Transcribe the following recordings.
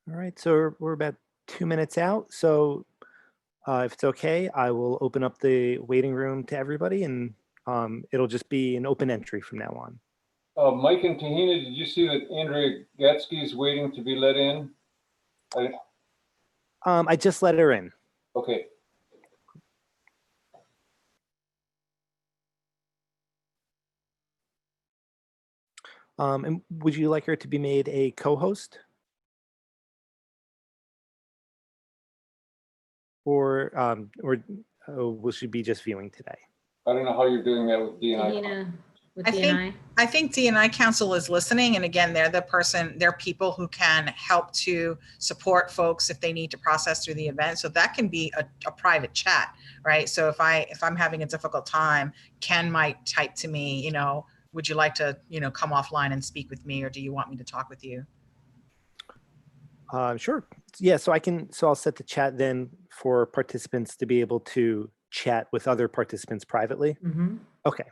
All right, so we're about 2 minutes out. So if it's okay, I will open up the waiting room to everybody, and it'll just be an open entry from now on. Mike and Tahina, did you see that Andrea Gatzke is waiting to be let in? I just let her in. Okay. And would you like her to be made a co-host? Or will she be just viewing today? I don't know how you're doing that with DNI. Tahina, with I DNI. think DNI Council is listening. And again, they're people who can help to support folks if they need to process through the event. So that can be a private chat, right? So if I'm having a difficult time, Ken might type to me, would you like to, come offline and speak with me, or do you want me to talk with you? Sure. Yeah, so I'll set the chat then for participants to be able to chat with other participants privately. Mm-hmm. Okay.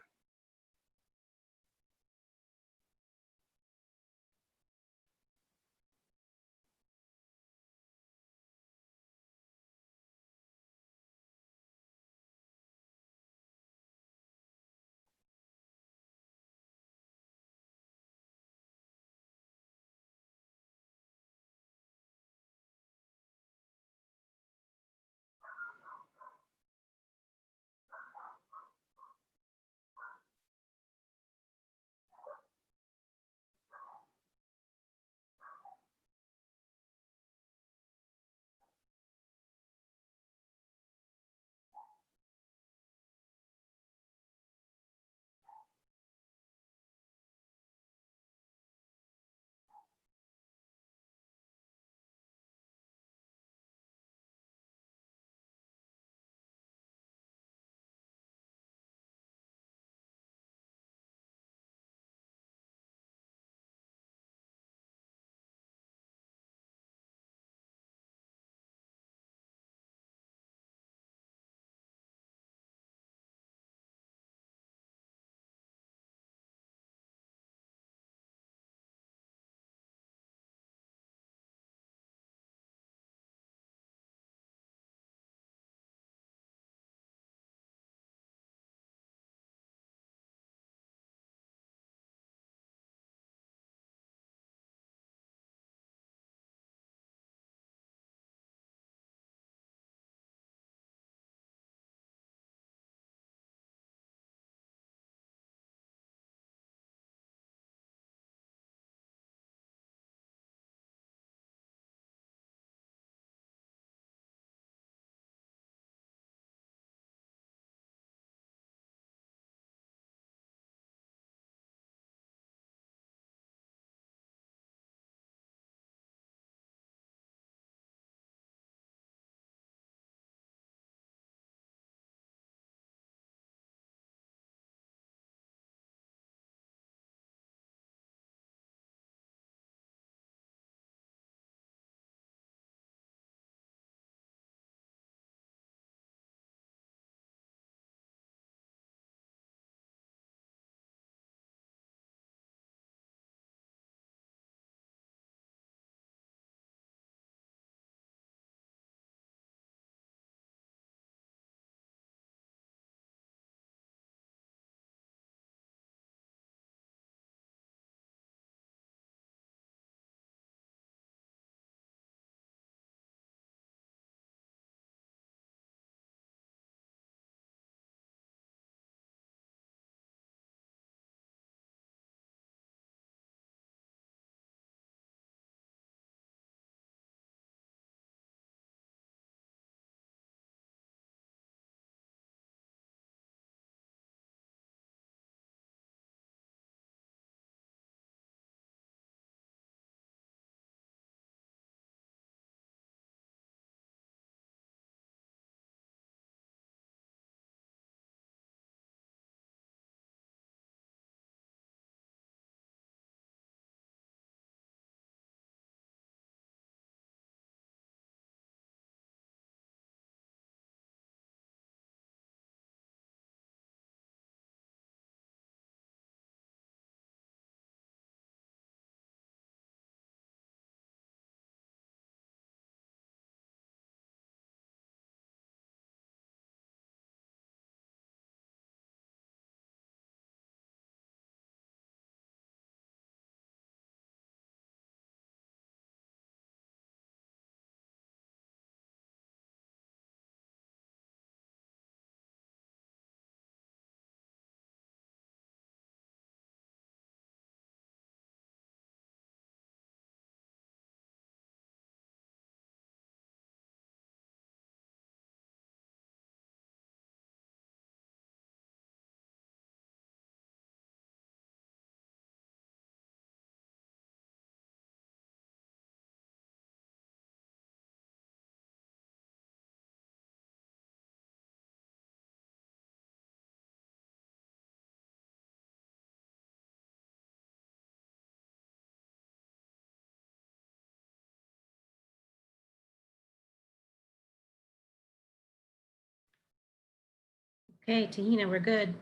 Okay, Tahina, we're good.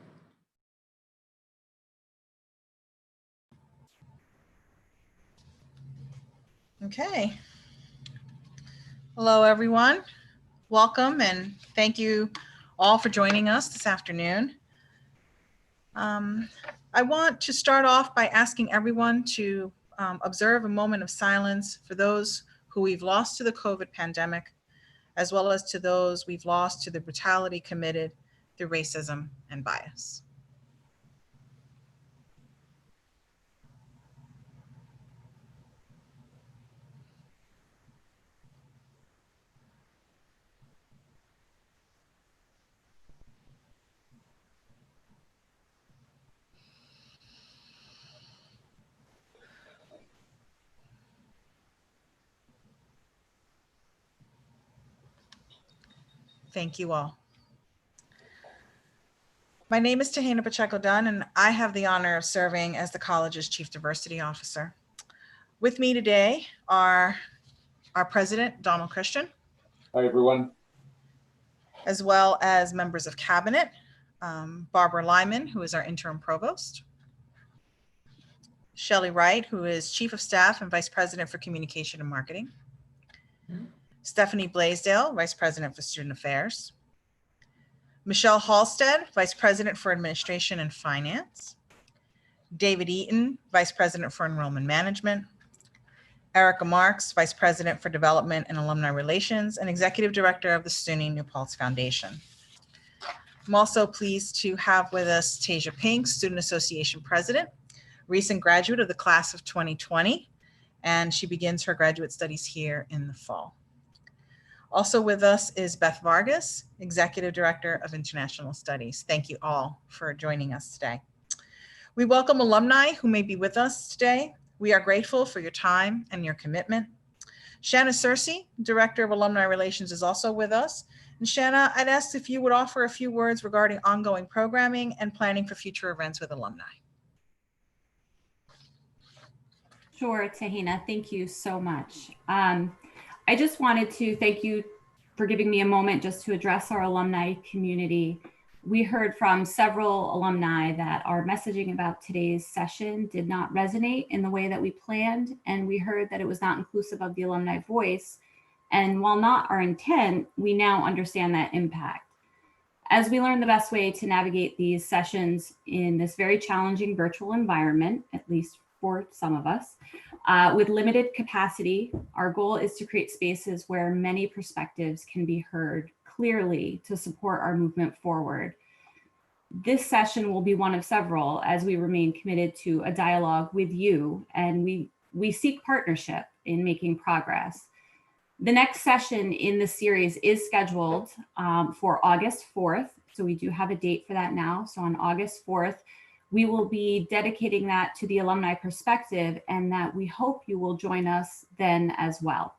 Okay. Hello, everyone. Welcome and thank you all for joining us this afternoon. I want to start off by asking everyone to observe a moment of silence for those who we've lost to the COVID pandemic, as well as to those we've lost to the brutality committed through racism and bias. Thank you all. My name is Tahina Pacheco-Dunn, and I have the honor of serving as the college's Chief Diversity Officer. With me today are our President, Donald Christian. Hi, everyone. As well as members of Cabinet, Barbara Lyman, who is our Interim Provost, Shelley Wright, who is Chief of Staff and Vice President for Communication and Marketing, Stephanie Blaisdell, Vice President for Student Affairs, Michelle Halstead, Vice President for Administration and Finance, David Eaton, Vice President for Enrollment Management, Erica Marks, Vice President for Development and Alumni Relations, and Executive Director of the SUNY New Paltz Foundation. I'm also pleased to have with us Tasia Pink, Student Association President, recent graduate of the class of 2020, and she begins her graduate studies here in the fall. Also with us is Beth Vargas, Executive Director of International Studies. Thank you all for joining us today. We welcome alumni who may be with us today. We are grateful for your time and your commitment. Shanna Searcy, Director of Alumni Relations, is also with us. And Shanna, I'd ask if you would offer a few words regarding ongoing programming and planning for future events with alumni. Sure, Tahina, thank you so much. I just wanted to thank you for giving me a moment just to address our alumni community. We heard from several alumni that our messaging about today's session did not resonate in the way that we planned, and we heard that it was not inclusive of the alumni voice. And while not our intent, we now understand that impact. As we learn the best way to navigate these sessions in this very challenging virtual environment, at least for some of us, with limited capacity, our goal is to create spaces where many perspectives can be heard clearly to support our movement forward. This session will be one of several as we remain committed to a dialogue with you, and we seek partnership in making progress. The next session in the series is scheduled for August 4th. So we do have a date for that now. So on August 4th, we will be dedicating that to the alumni perspective, and that we hope you will join us then as well.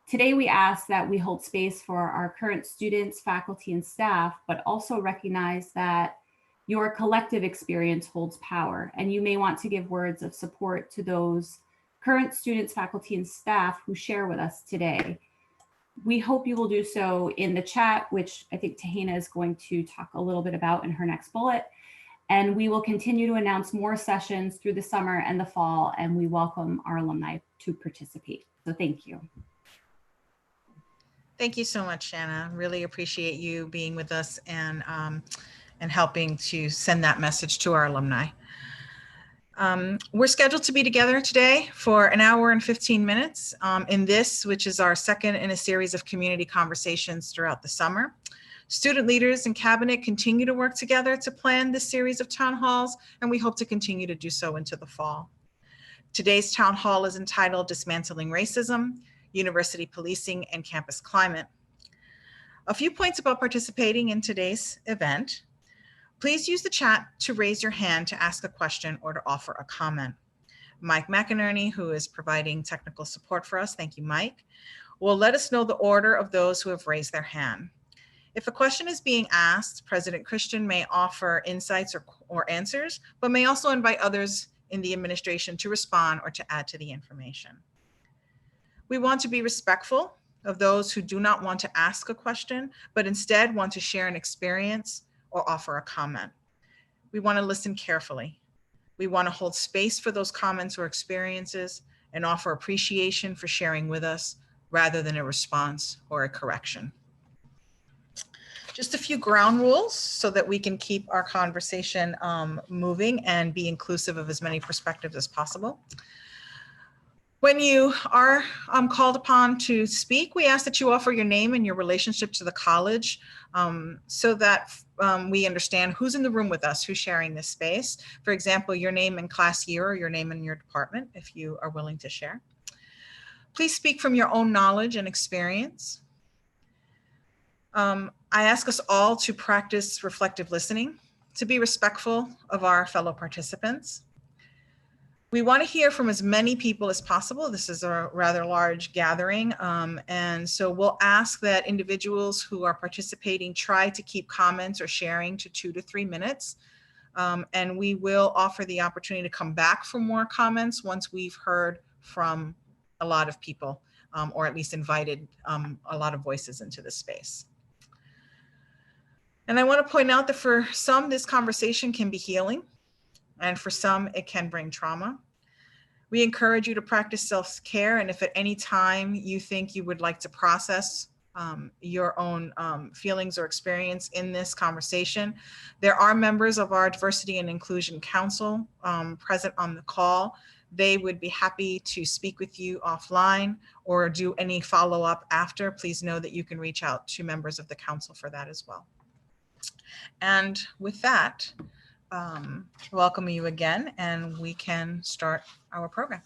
Today, we ask that we hold space for our current students, faculty, and staff, but also recognize that your collective experience holds power, and you may want to give words of support to those current students, faculty, and staff who share with us today. We hope you will do so in the chat, which I think Tahina is going to talk a little bit about in her next bullet. And we will continue to announce more sessions through the summer and the fall, and we welcome our alumni to participate. So thank you. Thank you so much, Shanna. Really appreciate you being with us and helping to send that message to our alumni. We're scheduled to be together today for an hour and 15 minutes in this, which is our second in a series of community conversations throughout the summer. Student leaders and cabinet continue to work together to plan this series of town halls, and we hope to continue to do so into the fall. Today's town hall is entitled Dismantling Racism, University Policing, and Campus Climate. A few points about participating in today's event. Please use the chat to raise your hand to ask a question or to offer a comment. Mike McInerney, who is providing technical support for us, thank you, Mike, will let us know the order of those who have raised their hand. If a question is being asked, President Christian may offer insights or answers, but may also invite others in the administration to respond or to add to the information. We want to be respectful of those who do not want to ask a question, but instead want to share an experience or offer a comment. We want to listen carefully. We want to hold space for those comments or experiences and offer appreciation for sharing with us rather than a response or a correction. Just a few ground rules so that we can keep our conversation moving and be inclusive of as many perspectives as possible. When you are called upon to speak, we ask that you offer your name and your relationship to the college so that we understand who's in the room with us, who's sharing this space. For example, your name and class year or your name and your department, if you are willing to share. Please speak from your own knowledge and experience. I ask us all to practice reflective listening, to be respectful of our fellow participants. We want to hear from as many people as possible. This is a rather large gathering. And so we'll ask that individuals who are participating try to keep comments or sharing to 2 to 3 minutes. And we will offer the opportunity to come back for more comments once we've heard from a lot of people, or at least invited a lot of voices into this space. And I want to point out that for some, this conversation can be healing, and for some, it can bring trauma. We encourage you to practice self-care, and if at any time you think you would like to process your own feelings or experience in this conversation, there are members of our Diversity and Inclusion Council present on the call. They would be happy to speak with you offline or do any follow-up after. Please know that you can reach out to members of the council for that as well. And with that, welcome you again, and we can start our program.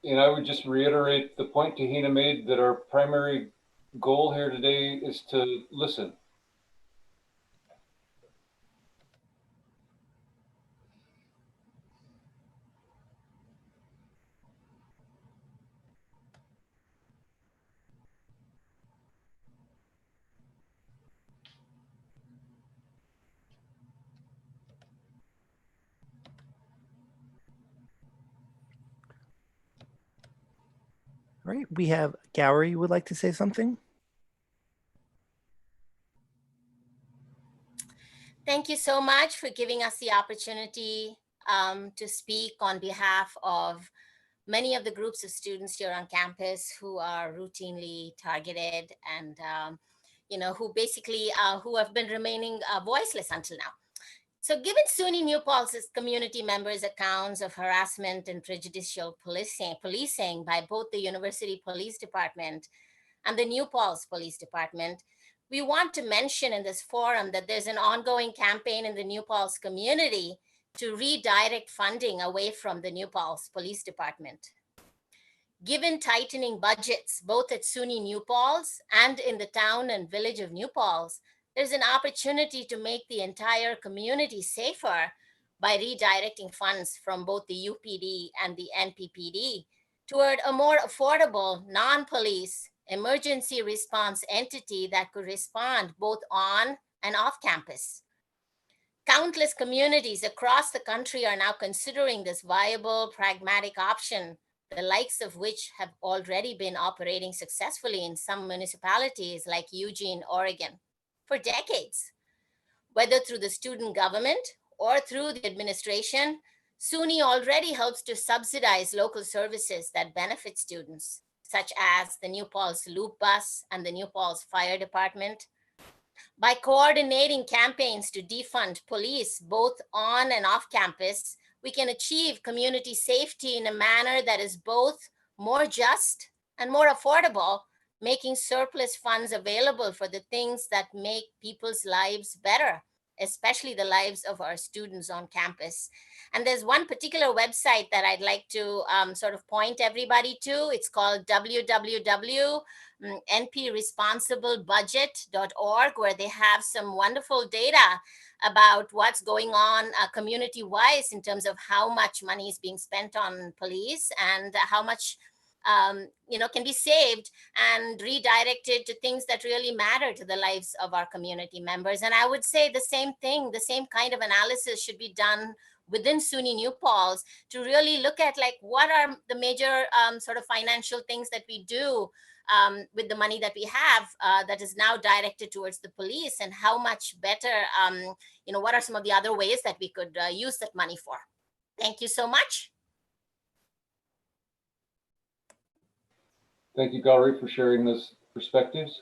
And I would just reiterate the point Tahina made that our primary goal here today is to listen. All right, we have Gowri would like to say something. Thank you so much for giving us the opportunity to speak on behalf of many of the groups of students here on campus who are routinely targeted and, who basically who have been remaining voiceless until now. So given SUNY New Paltz's community members' accounts of harassment and prejudicial policing by both the University Police Department and the New Paltz Police Department, we want to mention in this forum that there's an ongoing campaign in the New Paltz community to redirect funding away from the New Paltz Police Department. Given tightening budgets, both at SUNY New Paltz and in the town and village of New Paltz, there's an opportunity to make the entire community safer by redirecting funds from both the UPD and the NPPD toward a more affordable, non-police emergency response entity that could respond both on and off campus. Countless communities across the country are now considering this viable, pragmatic option, the likes of which have already been operating successfully in some municipalities like Eugene, Oregon, for decades. Whether through the student government or through the administration, SUNY already helps to subsidize local services that benefit students, such as the New Paltz Loop Bus and the New Paltz Fire Department. By coordinating campaigns to defund police both on and off campus, we can achieve community safety in a manner that is both more just and more affordable, making surplus funds available for the things that make people's lives better, especially the lives of our students on campus. And there's one particular website that I'd like to sort of point everybody to. It's called www.npresponsibledbudget.org, where they have some wonderful data about what's going on community-wise in terms of how much money is being spent on police and how much can be saved and redirected to things that really matter to the lives of our community members. And I would say the same thing, the same kind of analysis should be done within SUNY New Paltz to really look at like what are the major sort of financial things that we do with the money that we have that is now directed towards the police, and how much better, what are some of the other ways that we could use that money for. Thank you so much. Thank you, Gowri, for sharing those perspectives.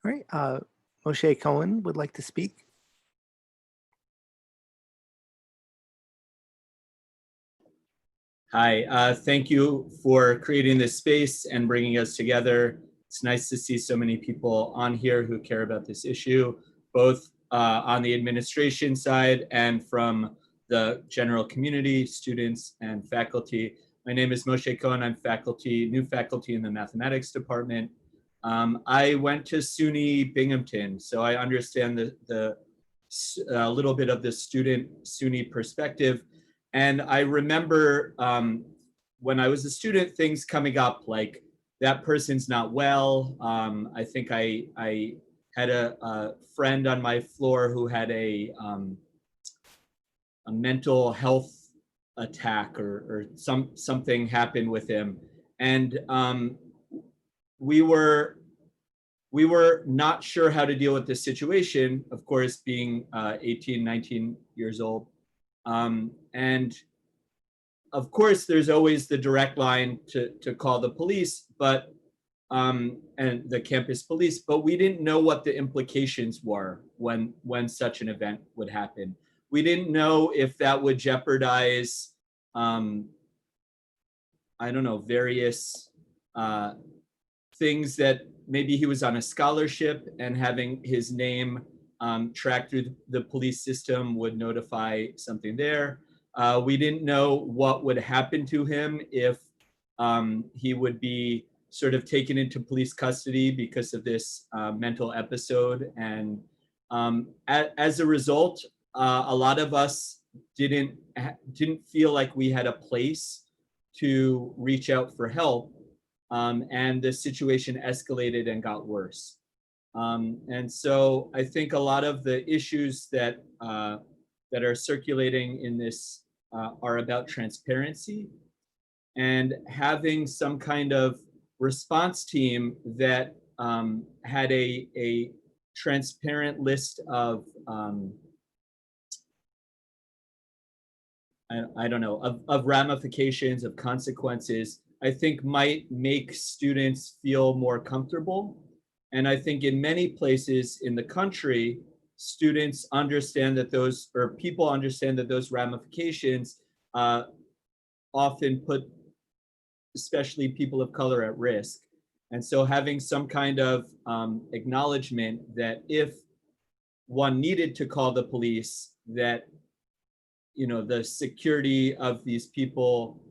All right, Moshe Cohen would like to speak. Hi, thank you for creating this space and bringing us together. It's nice to see so many people on here who care about this issue, both on the administration side and from the general community, students and faculty. My name is Moshe Cohen. I'm new faculty in the mathematics department. I went to SUNY Binghamton, so I understand a little bit of the student SUNY perspective. And I remember when I was a student, things coming up like that person's not well. I think I had a friend on my floor who had a mental health attack or something happened with him. And we were not sure how to deal with this situation, of course, being 18, 19 years old. And of course, there's always the direct line to call the police, but and the campus police, but we didn't know what the implications were when such an event would happen. We didn't know if that would jeopardize, I don't know, various things that maybe he was on a scholarship and having his name tracked through the police system would notify something there. We didn't know what would happen to him if he would be sort of taken into police custody because of this mental episode. And as a result, a lot of us didn't feel like we had a place to reach out for help. And the situation escalated and got worse. And so I think a lot of the issues that are circulating in this are about transparency and having some kind of response team that had a transparent list of I don't know, of ramifications, of consequences, I think might make students feel more comfortable. And I think in many places in the country, students understand that people understand that those ramifications often put especially people of color at risk. And so having some kind of acknowledgement that if one needed to call the police, that the security of these people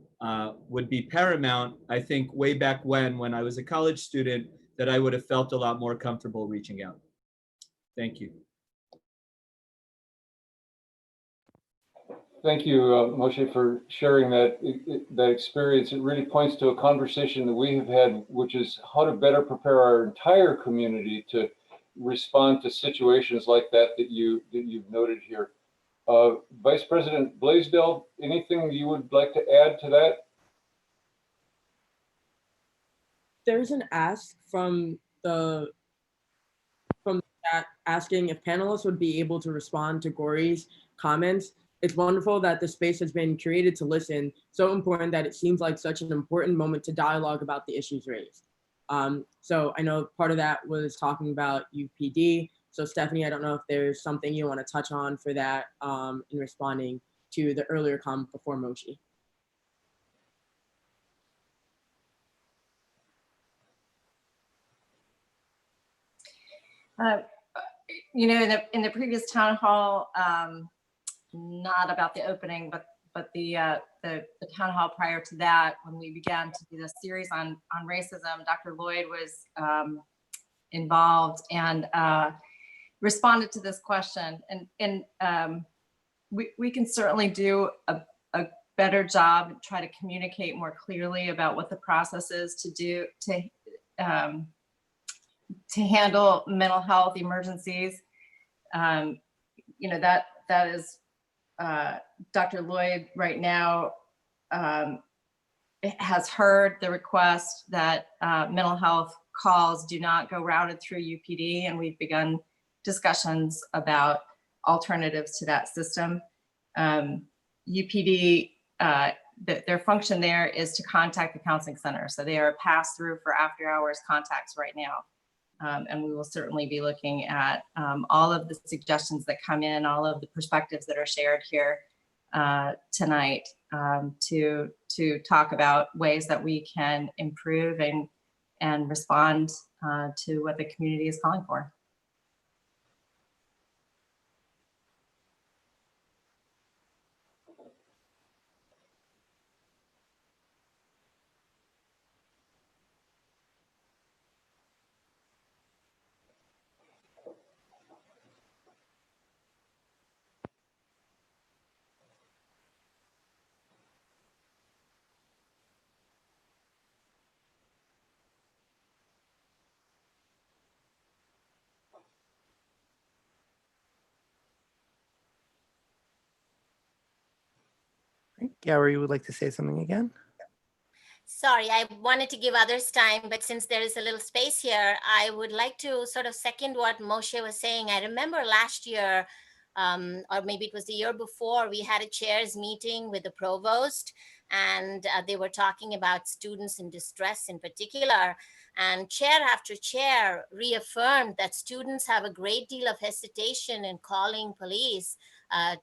would be paramount. I think way back when I was a college student, that I would have felt a lot more comfortable reaching out. Thank you. Thank you, Moshe, for sharing that experience. It really points to a conversation that we have had, which is how to better prepare our entire community to respond to situations like that you've noted here. Vice President Blaisdell, anything you would like to add to that? There's an ask from the chat asking if panelists would be able to respond to Gowri's comments. It's wonderful that the space has been created to listen, so important that it seems like such an important moment to dialogue about the issues raised. So I know part of that was talking about UPD. So Stephanie, I don't know if there's something you want to touch on for that in responding to the earlier comment before Moshe. You know, in the previous town hall, not about the opening, but the town hall prior to that, when we began to do this series on racism, Dr. Lloyd was involved and responded to this question. And we can certainly do a better job and try to communicate more clearly about what the process is to do to handle mental health emergencies. You know, that is Dr. Lloyd right now has heard the request that mental health calls do not go routed through UPD, and we've begun discussions about alternatives to that system. UPD, their function there is to contact the counseling center. So they are a pass-through for after-hours contacts right now. And we will certainly be looking at all of the suggestions that come in, all of the perspectives that are shared here tonight to talk about ways that we can improve and respond to what the community is calling for. Gowri, you would like to say something again? Sorry, I wanted to give others time, but since there is a little space here, I would like to sort of second what Moshe was saying. I remember last year, or maybe it was the year before, we had a chairs meeting with the provost, and they were talking about students in distress in particular. And chair after chair reaffirmed that students have a great deal of hesitation in calling police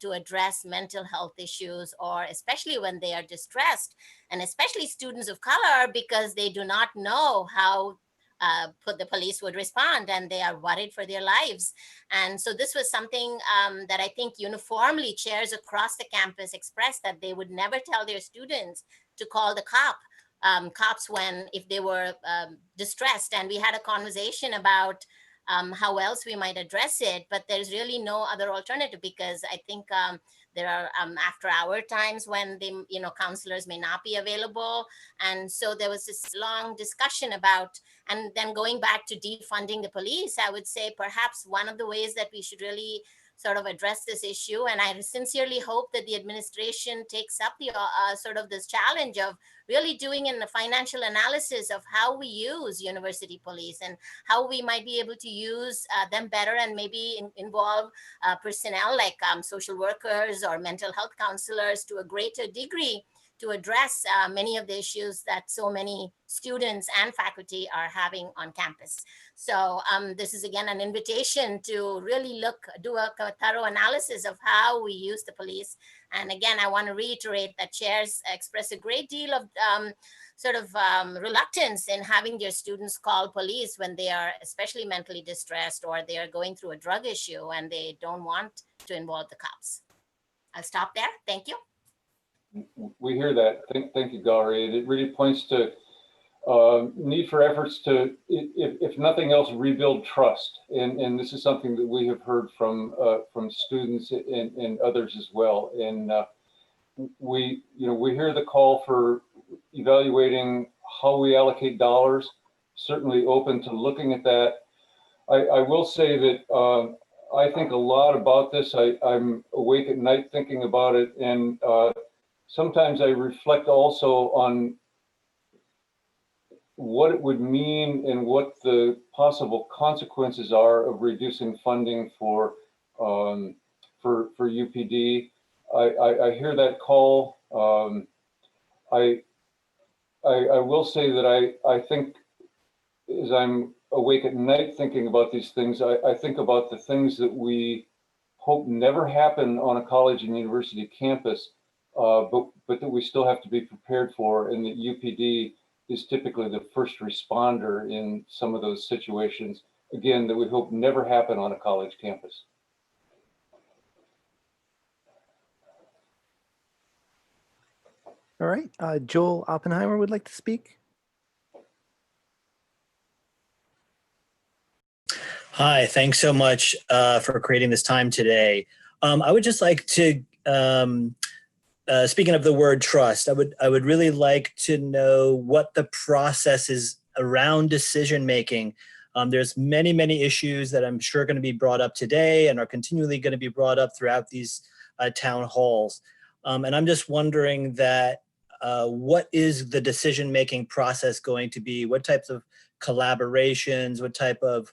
to address mental health issues, or especially when they are distressed, and especially students of color, because they do not know how the police would respond, and they are worried for their lives. And so this was something that I think uniformly chairs across the campus expressed, that they would never tell their students to call the cops if they were distressed. And we had a conversation about how else we might address it, but there's really no other alternative, because I think there are after hour times when counselors may not be available. And so there was this long discussion about, and then going back to defunding the police, I would say perhaps one of the ways that we should really sort of address this issue. And I sincerely hope that the administration takes up the sort of this challenge of really doing a financial analysis of how we use university police and how we might be able to use them better, and maybe involve personnel like social workers or mental health counselors to a greater degree to address many of the issues that so many students and faculty are having on campus. So this is again an invitation to really do a thorough analysis of how we use the police. And again, I want to reiterate that chairs express a great deal of reluctance in having their students call police when they are especially mentally distressed, or they are going through a drug issue and they don't want to involve the cops. I'll stop there. Thank you. We hear that. Thank you, Gowri. It really points to need for efforts to, if nothing else, rebuild trust. And this is something that we have heard from students and others as well. And we hear the call for evaluating how we allocate dollars. Certainly open to looking at that. I will say that I think a lot about this. I'm awake at night thinking about it, and sometimes I reflect also on what it would mean and what the possible consequences are of reducing funding for UPD. I hear that call. I will say that I think as I'm awake at night thinking about these things, I think about the things that we hope never happen on a college and university campus, but that we still have to be prepared for, and that UPD is typically the first responder in some of those situations, again, that we hope never happen on a college campus. All right, Joel Oppenheimer would like to speak. Hi, thanks so much for creating this time today. I would just like to, speaking of the word trust, I would really like to know what the process is around decision making. There's many issues that I'm sure are going to be brought up today and are continually going to be brought up throughout these town halls. And I'm just wondering that what is the decision making process going to be? What types of collaborations, what type of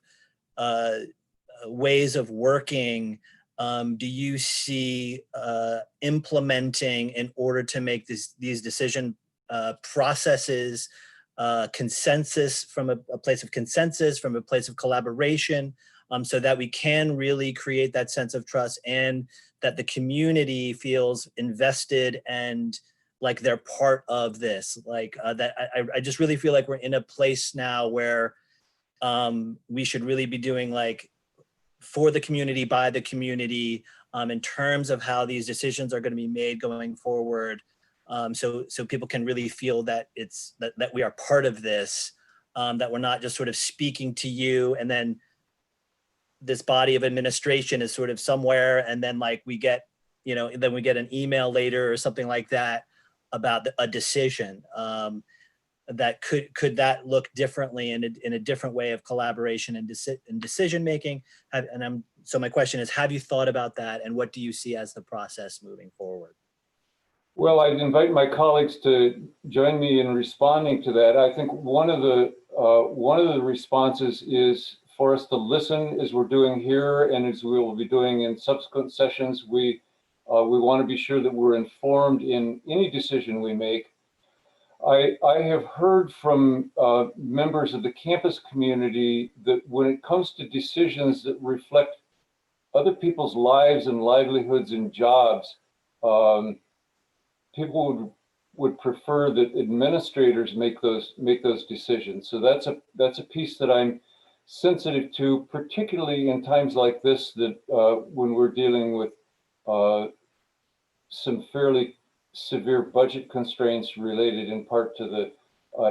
ways of working do you see implementing in order to make these decision processes consensus, from a place of consensus, from a place of collaboration, so that we can really create that sense of trust and that the community feels invested and like they're part of this. Like that, I just really feel like we're in a place now where we should really be doing like for the community, by the community, in terms of how these decisions are going to be made going forward. So people can really feel that that we are part of this, that we're not just sort of speaking to you and then this body of administration is sort of somewhere and then like we get, then we get an email later or something like that about a decision. That could that look differently in a different way of collaboration and decision making? So my question is, have you thought about that, and what do you see as the process moving forward? Well, I'd invite my colleagues to join me in responding to that. I think one of the responses is for us to listen, as we're doing here and as we will be doing in subsequent sessions. We want to be sure that we're informed in any decision we make. I have heard from members of the campus community that when it comes to decisions that reflect other people's lives and livelihoods and jobs, people would prefer that administrators make those decisions. So that's a piece that I'm sensitive to, particularly in times like this, that when we're dealing with some fairly severe budget constraints related in part to the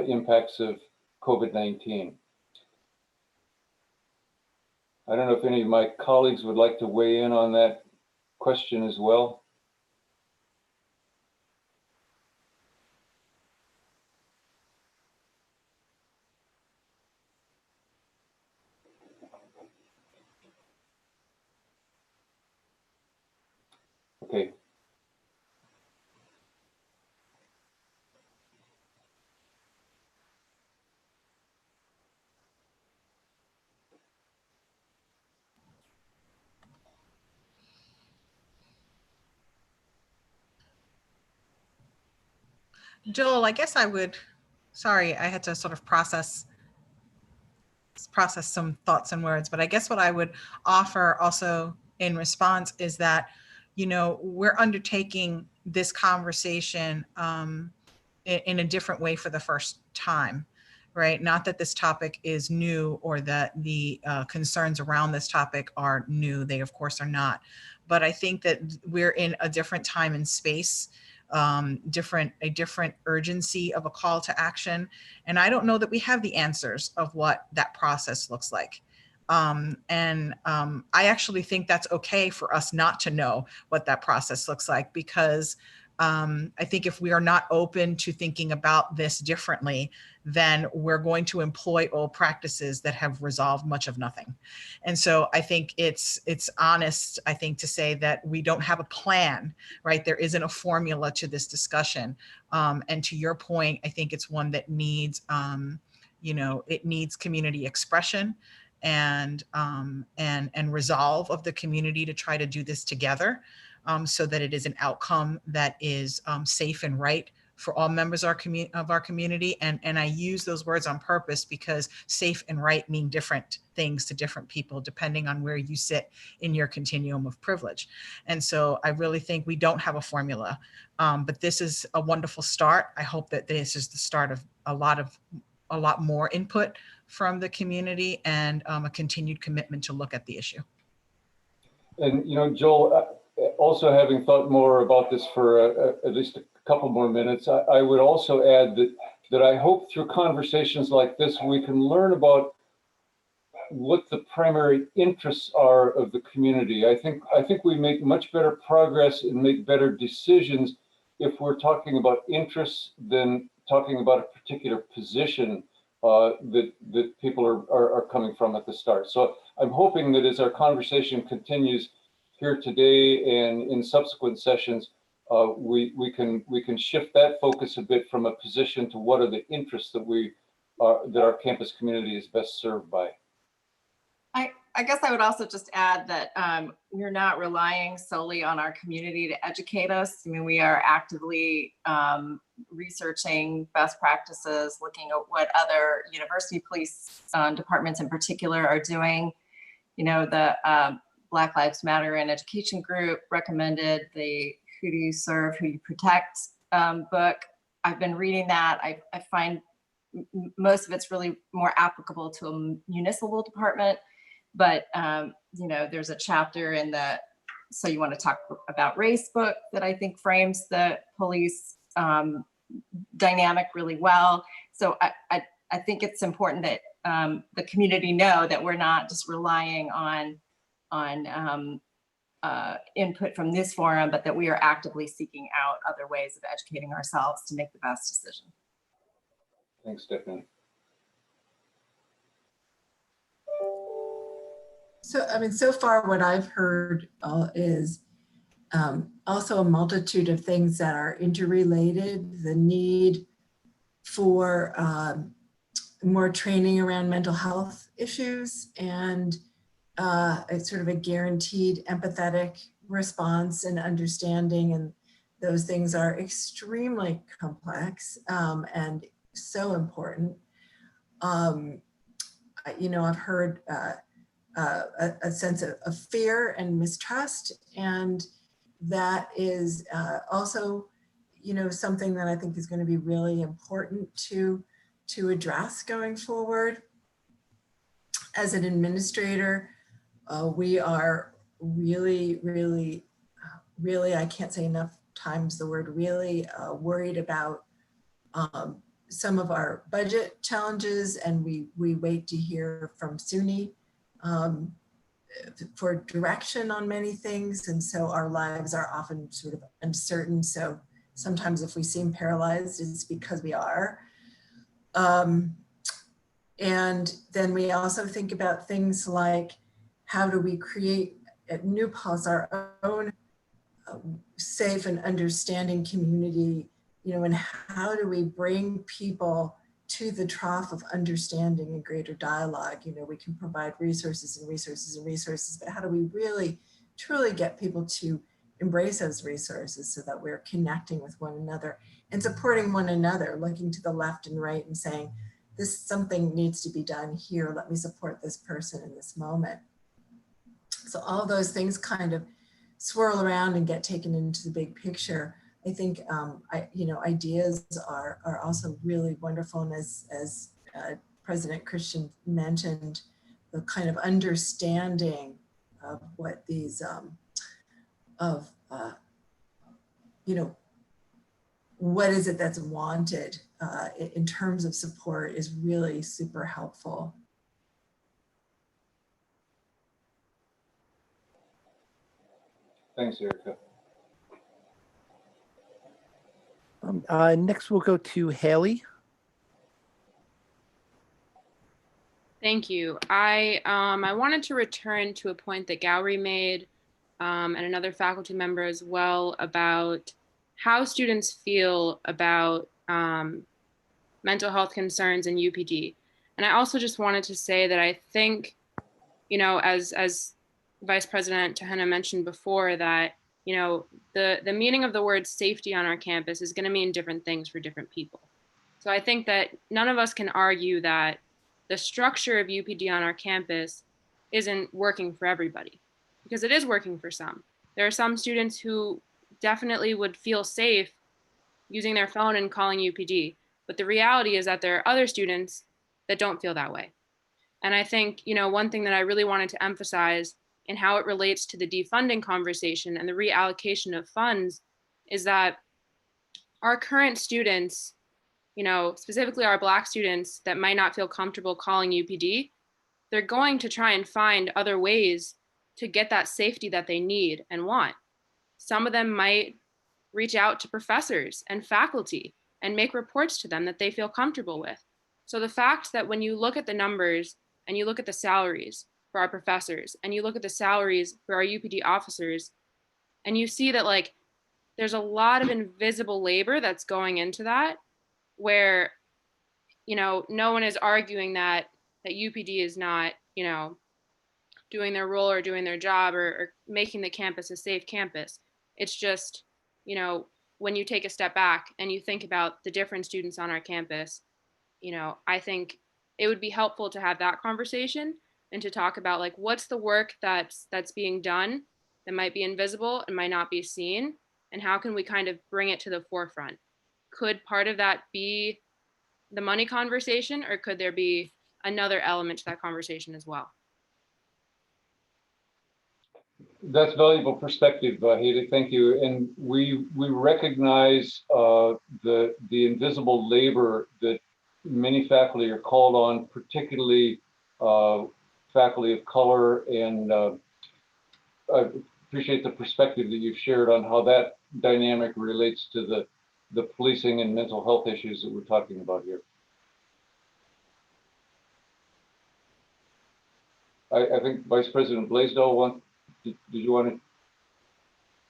impacts of COVID-19. I don't know if any of my colleagues would like to weigh in on that question as well. Okay. Joel, I guess I would, sorry, I had to sort of process some thoughts and words, but I guess what I would offer also in response is that, we're undertaking this conversation in a different way for the first time, right? Not that this topic is new or that the concerns around this topic are new. They, of course, are not. But I think that we're in a different time and space, a different urgency of a call to action. And I don't know that we have the answers of what that process looks like. I actually think that's okay for us not to know what that process looks like, because I think if we are not open to thinking about this differently, then we're going to employ old practices that have resolved much of nothing. And so I think it's honest, I think, to say that we don't have a plan, right? There isn't a formula to this discussion. And to your point, I think it's one that needs, it needs community expression and resolve of the community to try to do this together, so that it is an outcome that is safe and right for all members of our community. And I use those words on purpose because safe and right mean different things to different people, depending on where you sit in your continuum of privilege. And so I really think we don't have a formula, but this is a wonderful start. I hope that this is the start of a lot more input from the community and a continued commitment to look at the issue. And, Joel, also having thought more about this for at least a couple more minutes, I would also add that I hope through conversations like this, we can learn about what the primary interests are of the community. I think we make much better progress and make better decisions if we're talking about interests than talking about a particular position that people are coming from at the start. So I'm hoping that as our conversation continues here today and in subsequent sessions, we can shift that focus a bit from a position to what are the interests that our campus community is best served by. I guess I would also just add that we're not relying solely on our community to educate us. I mean, we are actively researching best practices, looking at what other university police departments in particular are doing. The Black Lives Matter in Education group recommended the Who Do You Serve, Who You Protect book. I've been reading that. I find most of it's really more applicable to a municipal department. But, there's a chapter in the So You Want to Talk About Race book that I think frames the police dynamic really well. So I think it's important that the community know that we're not just relying on input from this forum, but that we are actively seeking out other ways of educating ourselves to make the best decision. Thanks, Stephanie. So, so far what I've heard is also a multitude of things that are interrelated, the need for more training around mental health issues and it's sort of a guaranteed empathetic response and understanding. And those things are extremely complex and so important. I've heard a sense of fear and mistrust, and that is also, something that I think is going to be really important to address going forward. As an administrator, we are really, I can't say enough times the word really, worried about some of our budget challenges, and we wait to hear from SUNY for direction on many things. And so our lives are often sort of uncertain. So sometimes if we seem paralyzed, it's because we are. And then we also think about things like, how do we create at New Pulse our own safe and understanding community, and how do we bring people to the trough of understanding and greater dialogue? We can provide resources and resources and resources, but how do we really, truly get people to embrace those resources so that we're connecting with one another and supporting one another, looking to the left and right and saying, something needs to be done here. Let me support this person in this moment. So all those things kind of swirl around and get taken into the big picture. I think, ideas are also really wonderful. And as President Christian mentioned, the kind of understanding of what these, what is it that's wanted in terms of support is really super helpful. Thanks, Erica. Next, we'll go to Haley. Thank you. I wanted to return to a point that Gowri made and another faculty member as well about how students feel about mental health concerns in UPD. And I also just wanted to say that I think, you know, as Vice President Tahena mentioned before, that, you know, the meaning of the word safety on our campus is going to mean different things for different people. So I think that none of us can argue that the structure of UPD on our campus isn't working for everybody, because it is working for some. There are some students who definitely would feel safe using their phone and calling UPD, but the reality is that there are other students that don't feel that way. And I think, you know, one thing that I really wanted to emphasize in how it relates to the defunding conversation and the reallocation of funds is that our current students, you know, specifically our Black students that might not feel comfortable calling UPD, they're going to try and find other ways to get that safety that they need and want. Some of them might reach out to professors and faculty and make reports to them that they feel comfortable with. So the fact that when you look at the numbers and you look at the salaries for our professors and you look at the salaries for our UPD officers, and you see that like there's a lot of invisible labor that's going into that, where, you know, no one is arguing that UPD is not, you know, doing their role or doing their job or making the campus a safe campus. It's just, you know, when you take a step back and you think about the different students on our campus, you know, I think it would be helpful to have that conversation and to talk about like what's the work that's being done that might be invisible and might not be seen, and how can we kind of bring it to the forefront. Could part of that be the money conversation, or could there be another element to that conversation as well? That's valuable perspective, Haley. Thank you. And we recognize the invisible labor that many faculty are called on, particularly faculty of color. And I appreciate the perspective that you've shared on how that dynamic relates to the policing and mental health issues that we're talking about here. I think Vice President Blaisdell did you want to?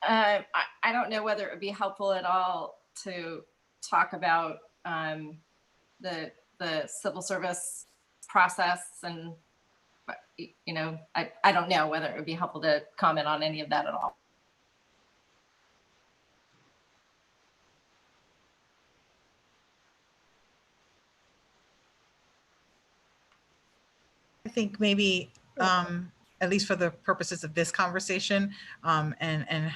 I don't know whether it would be helpful at all to talk about the civil service process, and you know, I don't know whether it would be helpful to comment on any of that at all. I think maybe, at least for the purposes of this conversation, and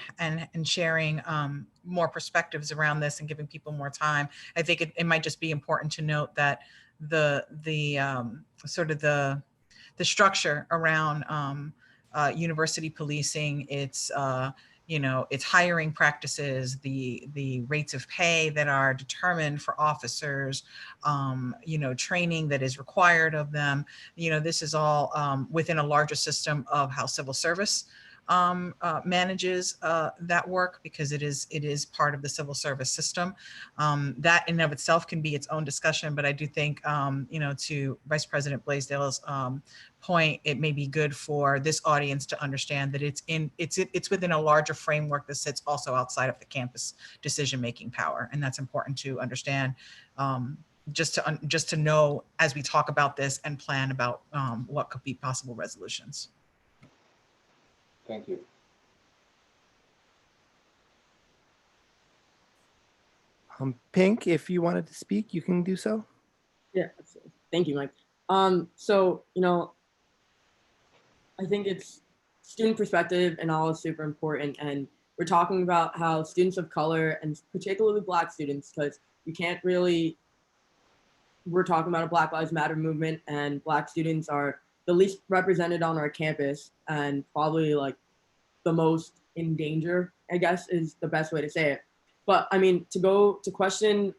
sharing more perspectives around this and giving people more time, I think it might just be important to note that the sort of the structure around university policing, its you know, its hiring practices, the rates of pay that are determined for officers, you know, training that is required of them. You know, this is all within a larger system of how civil service manages that work, because it is part of the civil service system. That in and of itself can be its own discussion, but I do think, you know, to Vice President Blaisdell's point, it may be good for this audience to understand that it's within a larger framework that sits also outside of the campus decision-making power, and that's important to understand. Just to know as we talk about this and plan about what could be possible resolutions. Thank you. Pink, if you wanted to speak, you can do so. Yeah, thank you, Mike. So, you know, I think it's student perspective and all is super important. And we're talking about how students of color, and particularly Black students, because you can't really, we're talking about a Black Lives Matter movement, and Black students are the least represented on our campus and probably like the most in danger, I guess is the best way to say it. But I mean, to go to question,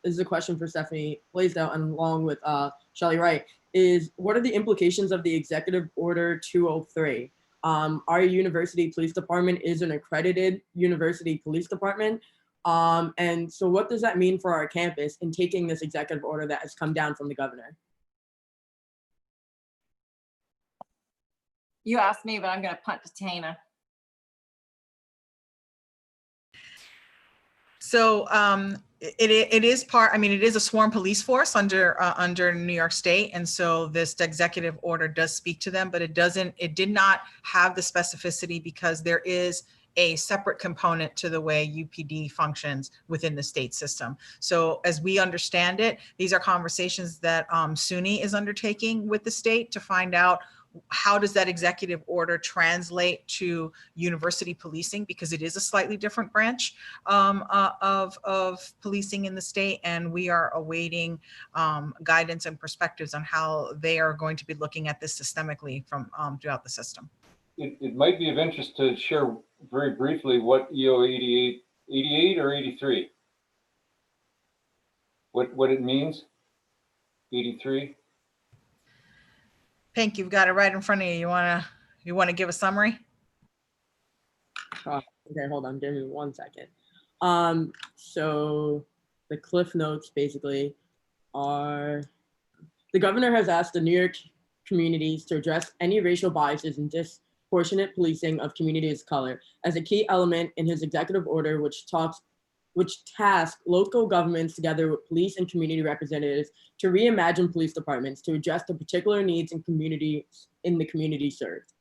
this is a question for Stephanie Blaisdell and along with Shelley Wright, is what are the implications of the Executive Order 203? Our university police department is an accredited university police department. And so what does that mean for our campus in taking this executive order that has come down from the governor? You asked me, but I'm going to punt to Tana. So it is part, I mean, it is a sworn police force under New York State. And so this executive order does speak to them, but it did not have the specificity because there is a separate component to the way UPD functions within the state system. So as we understand it, these are conversations that SUNY is undertaking with the state to find out how does that executive order translate to university policing, because it is a slightly different branch of policing in the state. And we are awaiting guidance and perspectives on how they are going to be looking at this systemically from throughout the system. It might be of interest to share very briefly what EO 88 or 83, what it means, 83. Pink, you've got it right in front of you. You wanna give a summary? Okay, hold on, give me 1 second. So the cliff notes basically are, the governor has asked the New York communities to address any racial biases and disproportionate policing of communities of color as a key element in his executive order, which tasks local governments together with police and community representatives to reimagine police departments to address the particular needs and communities in the community served.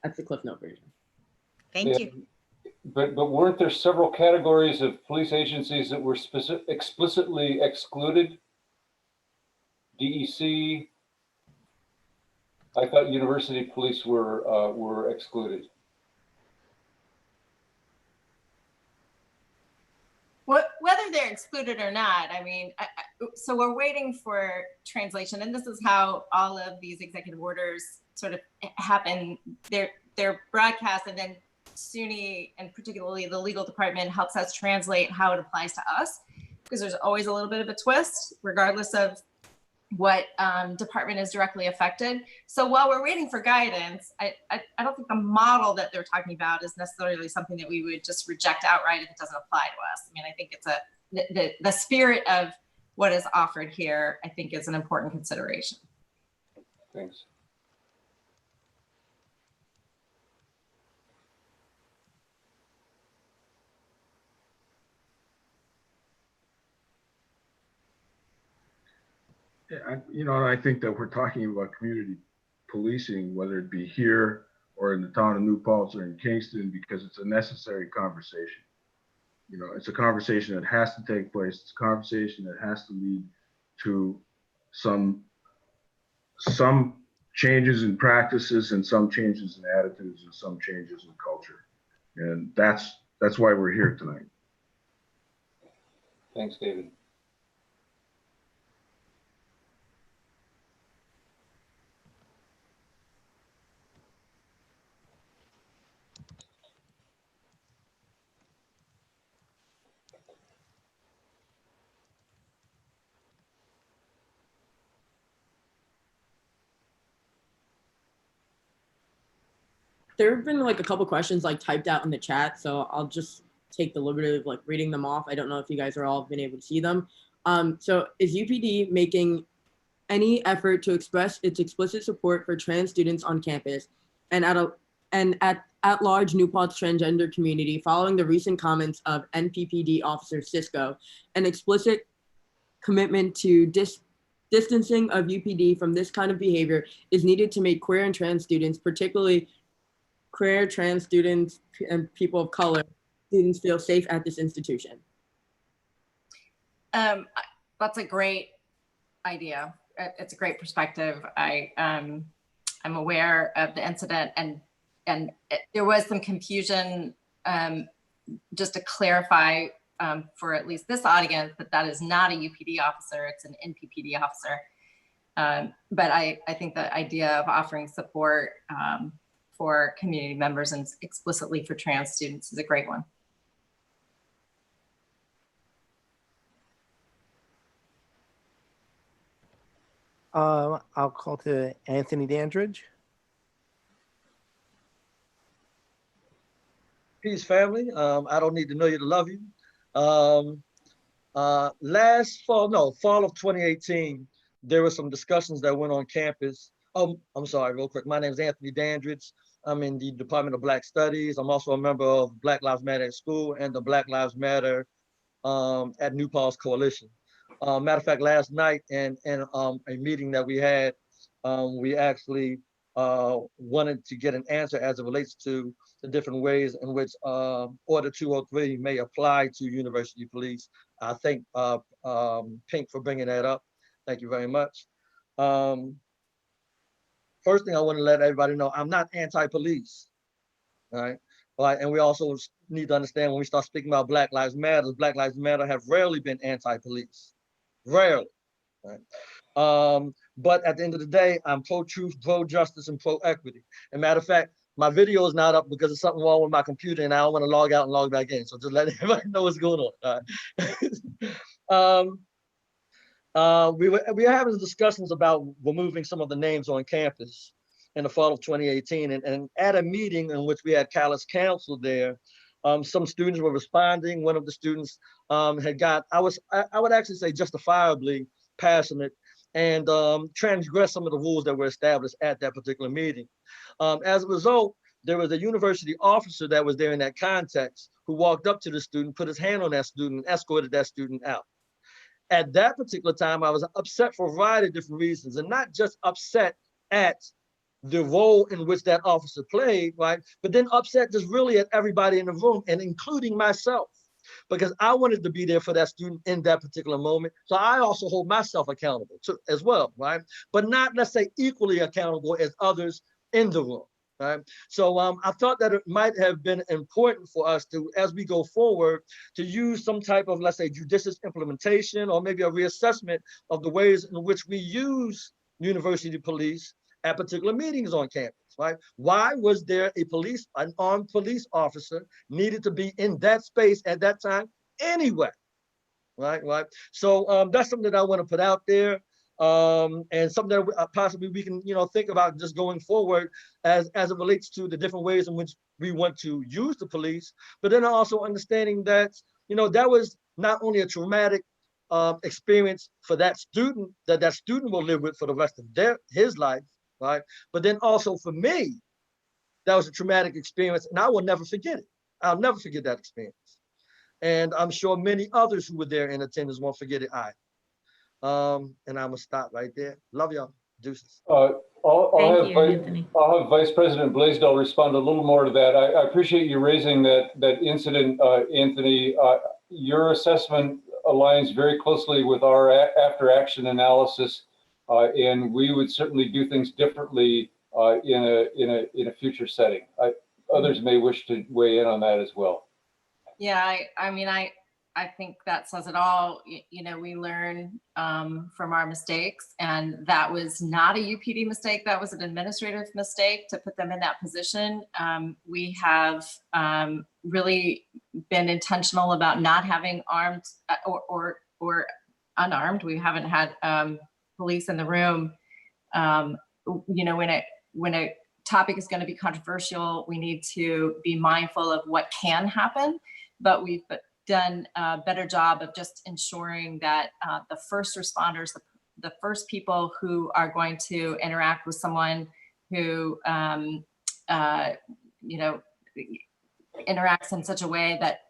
That's the Cliff Note version. Thank you. But weren't there several categories of police agencies that were explicitly excluded? DEC. I thought university police were excluded. Whether they're excluded or not, I mean, so we're waiting for translation, and this is how all of these executive orders sort of happen. They're broadcast, and then SUNY and particularly the legal department helps us translate how it applies to us, because there's always a little bit of a twist, regardless of what department is directly affected. So while we're waiting for guidance, I don't think the model that they're talking about is necessarily something that we would just reject outright if it doesn't apply to us. I mean, I think it's the spirit of what is offered here, I think, is an important consideration. Thanks. I think that we're talking about community policing, whether it be here or in the town of New Paltz or in Kingston, because it's a necessary conversation. It's a conversation that has to take place. It's a conversation that has to lead to some changes in practices and some changes in attitudes and some changes in culture. And that's why we're here tonight. Thanks, David. There have been like a couple questions like typed out in the chat, so I'll just take the liberty of like reading them off. I don't know if you guys are all been able to see them. So is UPD making any effort to express its explicit support for trans students on campus and at large New Paltz transgender community following the recent comments of NPPD officer Cisco, an explicit commitment to distancing of UPD from this kind of behavior is needed to make queer and trans students, particularly queer, trans students, and people of color students feel safe at this institution? That's a great idea. It's a great perspective. I'm aware of the incident, and there was some confusion. Just to clarify for at least this audience, that is not a UPD officer, it's an NPPD officer. But I think the idea of offering support for community members and explicitly for trans students is a great one. I'll call to Anthony Dandridge. Peace, family. I don't need to know you to love you. Fall of 2018, there were some discussions that went on campus. Oh, I'm sorry, real quick. My name is Anthony Dandridge. I'm in the Department of Black Studies. I'm also a member of Black Lives Matter at School and the Black Lives Matter at New Paltz Coalition. Matter of fact, last night in a meeting that we had, we actually wanted to get an answer as it relates to the different ways in which Order 203 may apply to university police. I thank Pink for bringing that up. Thank you very much. First thing I want to let everybody know, I'm not anti-police, all right? And we also need to understand when we start speaking about Black Lives Matter have rarely been anti-police, rarely, right? But at the end of the day, I'm pro-truth, pro-justice, and pro-equity. As a matter of fact, my video is not up because there's something wrong with my computer and I don't want to log out and log back in. So just let everybody know what's going on. All right? We were having discussions about removing some of the names on campus in the fall of 2018. And at a meeting in which we had College Council there, some students were responding. One of the students had got, I would actually say justifiably passionate and transgressed some of the rules that were established at that particular meeting. As a result, there was a university officer that was there in that context who walked up to the student, put his hand on that student, and escorted that student out. At that particular time, I was upset for a variety of different reasons, and not just upset at the role in which that officer played, right? But then upset just really at everybody in the room, and including myself, because I wanted to be there for that student in that particular moment. So I also hold myself accountable to, as well, right? But not, let's say, equally accountable as others in the room, right? So I thought that it might have been important for us to, as we go forward, to use some type of, let's say, judicious implementation or maybe a reassessment of the ways in which we use university police at particular meetings on campus, right? Why was there an armed police officer needed to be in that space at that time anyway, right? So that's something that I want to put out there, and something that possibly we can, think about just going forward as it relates to the different ways in which we want to use the police, but then also understanding that, that was not only a traumatic experience for that student that student will live with for the rest of his life, right? But then also for me, that was a traumatic experience and I will never forget it. I'll never forget that experience. And I'm sure many others who were there in attendance won't forget it either. And I'm gonna stop right there. Love y'all. Deuces. I'll have Vice President Blaisdell respond a little more to that. I appreciate you raising that incident, Anthony. Your assessment aligns very closely with our after action analysis. And we would certainly do things differently in a future setting. Others may wish to weigh in on that as well. Yeah, I think that says it all. We learn from our mistakes, and that was not a UPD mistake. That was an administrative mistake to put them in that position. We have really been intentional about not having armed or unarmed. We haven't had police in the room. When a topic is going to be controversial, we need to be mindful of what can happen, but we've done a better job of just ensuring that the first responders, the first people who are going to interact with someone who interacts in such a way that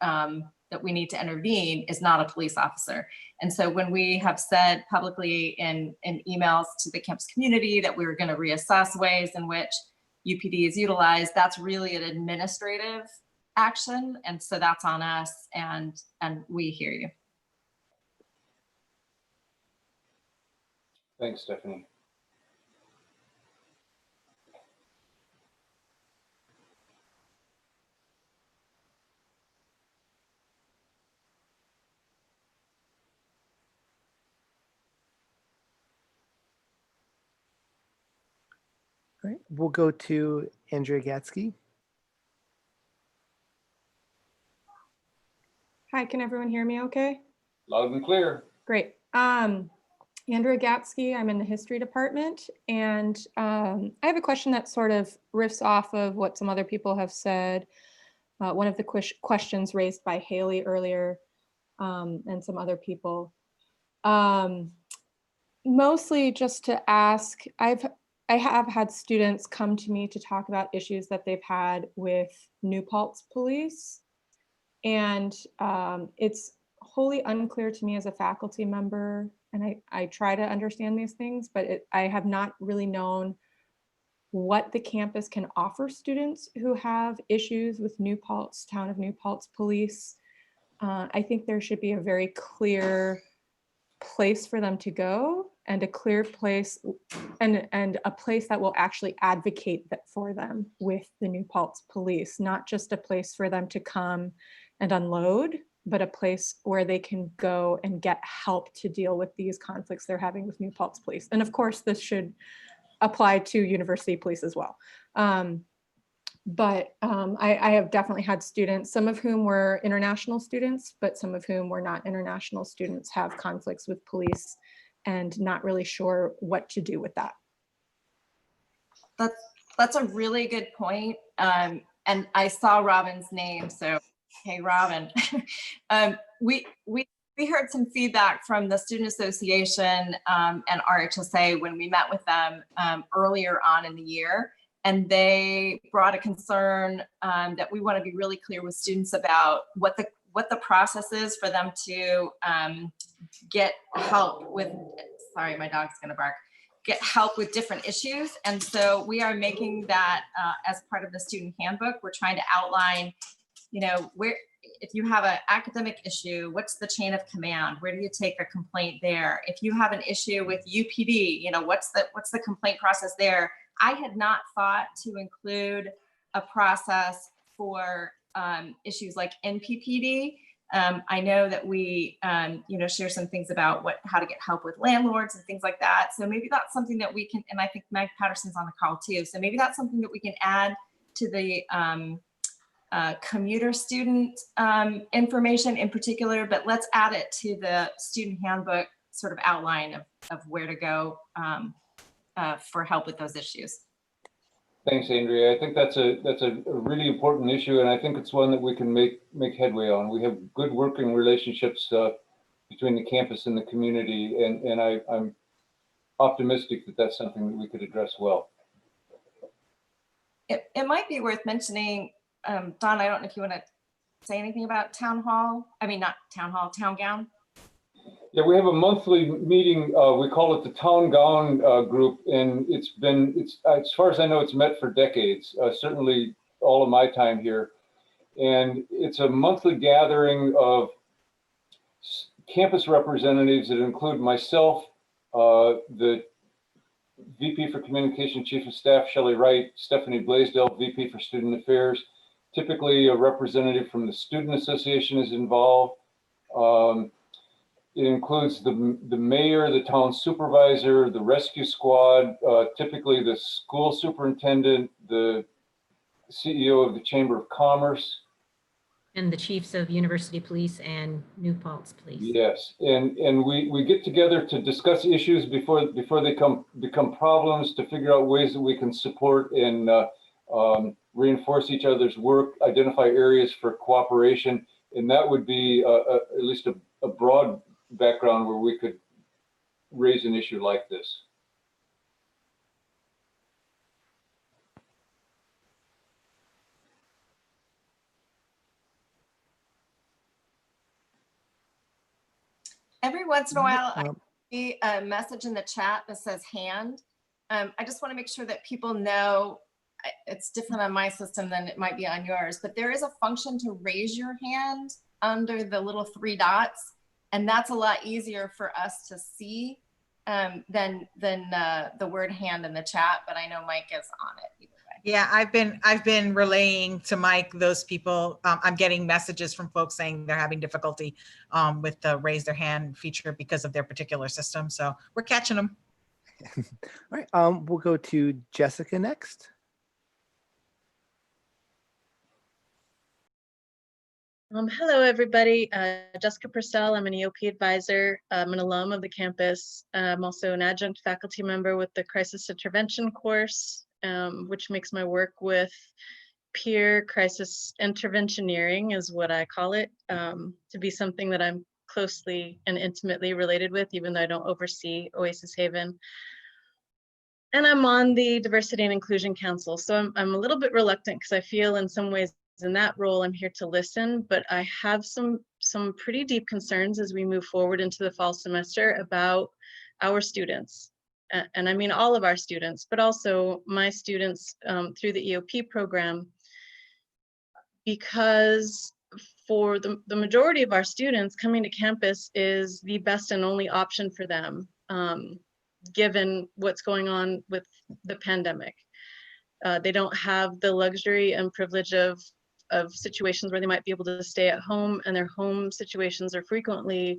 that we need to intervene is not a police officer. And so when we have said publicly in emails to the campus community that we were going to reassess ways in which UPD is utilized, that's really an administrative action. And so that's on us, and we hear you. Thanks, Stephanie. All right, we'll go to Andrea Gatzke. Hi, can everyone hear me okay? Loud and clear. Great. Andrea Gatzke, I'm in the history department, and I have a question that sort of riffs off of what some other people have said. one of the questions raised by Haley earlier and some other people. Mostly just to ask, I have had students come to me to talk about issues that they've had with New Paltz police. And it's wholly unclear to me as a faculty member, and I try to understand these things, but I have not really known what the campus can offer students who have issues with New Paltz, town of New Paltz police. I think there should be a very clear place for them to go, and a clear place and a place that will actually advocate that for them with the New Paltz police, not just a place for them to come and unload, but a place where they can go and get help to deal with these conflicts they're having with New Paltz police. And of course, this should apply to university police as well. But I have definitely had students, some of whom were international students, but some of whom were not international students, have conflicts with police and not really sure what to do with that. That's a really good point. And I saw Robin's name, so hey, Robin. We heard some feedback from the Student Association and RHSA when we met with them earlier on in the year. And they brought a concern that we want to be really clear with students about what the process is for them to get help with, sorry, my dog's gonna bark, get help with different issues. And so we are making that as part of the student handbook. We're trying to outline, you know, where, if you have an academic issue, what's the chain of command? Where do you take a complaint there? If you have an issue with UPD, you know, what's the complaint process there? I had not thought to include a process for issues like NPPD. I know that we, you know, share some things about how to get help with landlords and things like that. So maybe that's something that we can, and I think Meg Patterson's on the call too. So maybe that's something that we can add to the commuter student information in particular, but let's add it to the student handbook sort of outline of where to go for help with those issues. Thanks, Andrea. I think that's a really important issue, and I think it's one that we can make headway on. We have good working relationships between the campus and the community, and I'm optimistic that that's something that we could address well. It might be worth mentioning, Don, I don't know if you want to say anything about town hall. I mean, not town hall, town gown. Yeah, we have a monthly meeting. We call it the Town Gown Group, and it's as far as I know, it's met for decades. Certainly, all of my time here, and it's a monthly gathering of campus representatives that include myself, the VP for Communication, Chief of Staff Shelley Wright, Stephanie Blaisdell, VP for Student Affairs. Typically, a representative from the Student Association is involved. It includes the mayor, the town supervisor, the rescue squad, typically the school superintendent, the CEO of the Chamber of Commerce. And the chiefs of university police and New Paltz police. Yes, and we get together to discuss issues before they become problems, to figure out ways that we can support and reinforce each other's work, identify areas for cooperation, and that would be at least a broad background where we could raise an issue like this. Every once in a while, I see a message in the chat that says hand. I just want to make sure that people know it's different on my system than it might be on yours, but there is a function to raise your hand under the little 3 dots. And that's a lot easier for us to see than the word hand in the chat, but I know Mike is on it either way. Yeah, I've been relaying to Mike those people. I'm getting messages from folks saying they're having difficulty with the raise their hand feature because of their particular system. So we're catching them. All right, we'll go to Jessica next. Hello, everybody. Jessica Purcell. I'm an EOP advisor. I'm an alum of the campus. I'm also an adjunct faculty member with the Crisis Intervention course, which makes my work with peer crisis interventioneering is what I call it, to be something that I'm closely and intimately related with, even though I don't oversee Oasis Haven. And I'm on the Diversity and Inclusion Council. So I'm a little bit reluctant because I feel in some ways in that role, I'm here to listen, but I have some pretty deep concerns as we move forward into the fall semester about our students. And I mean all of our students, but also my students through the EOP program, because for the majority of our students, coming to campus is the best and only option for them, given what's going on with the pandemic. They don't have the luxury and privilege of situations where they might be able to stay at home, and their home situations are frequently,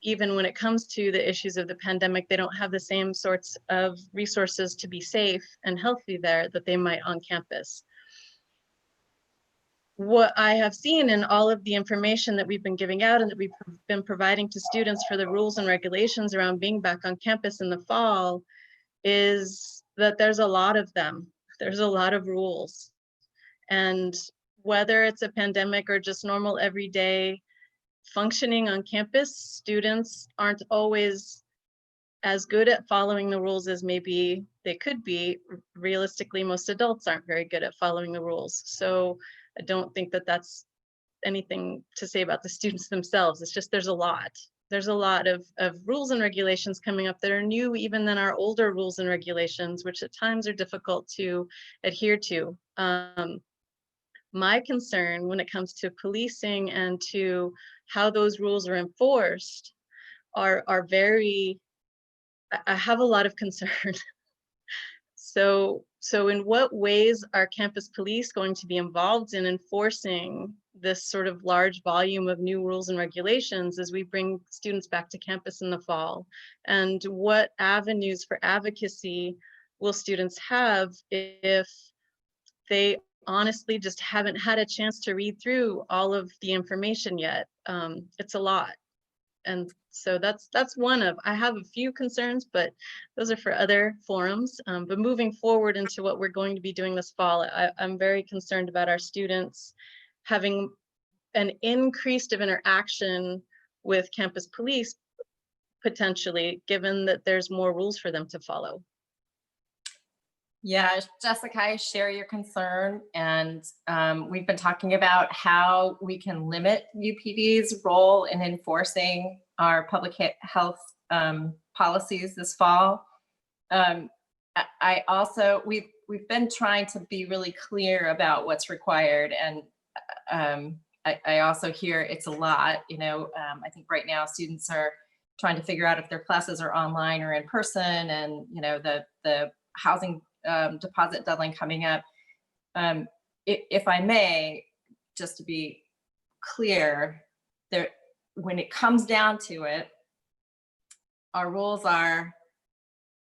even when it comes to the issues of the pandemic, they don't have the same sorts of resources to be safe and healthy there that they might on campus. What I have seen in all of the information that we've been giving out and that we've been providing to students for the rules and regulations around being back on campus in the fall is that there's a lot of them. There's a lot of rules. And whether it's a pandemic or just normal everyday functioning on campus, students aren't always as good at following the rules as maybe they could be. Realistically, most adults aren't very good at following the rules. So I don't think that that's anything to say about the students themselves. It's just there's a lot. There's a lot of rules and regulations coming up that are new even than our older rules and regulations, which at times are difficult to adhere to. My concern when it comes to policing and to how those rules are enforced are very, I have a lot of concern. So in what ways are campus police going to be involved in enforcing this sort of large volume of new rules and regulations as we bring students back to campus in the fall? And what avenues for advocacy will students have if they honestly just haven't had a chance to read through all of the information yet? It's a lot. And so that's one of, I have a few concerns, but those are for other forums. But moving forward into what we're going to be doing this fall, I'm very concerned about our students having an increased of interaction with campus police, potentially, given that there's more rules for them to follow. Yeah, Jessica, I share your concern, and we've been talking about how we can limit UPD's role in enforcing our public health policies this fall. I also, we've been trying to be really clear about what's required, and I also hear it's a lot. You know, I think right now students are trying to figure out if their classes are online or in person, and you know, the housing deposit deadline coming up. If I may, just to be clear, there, when it comes down to it, our rules are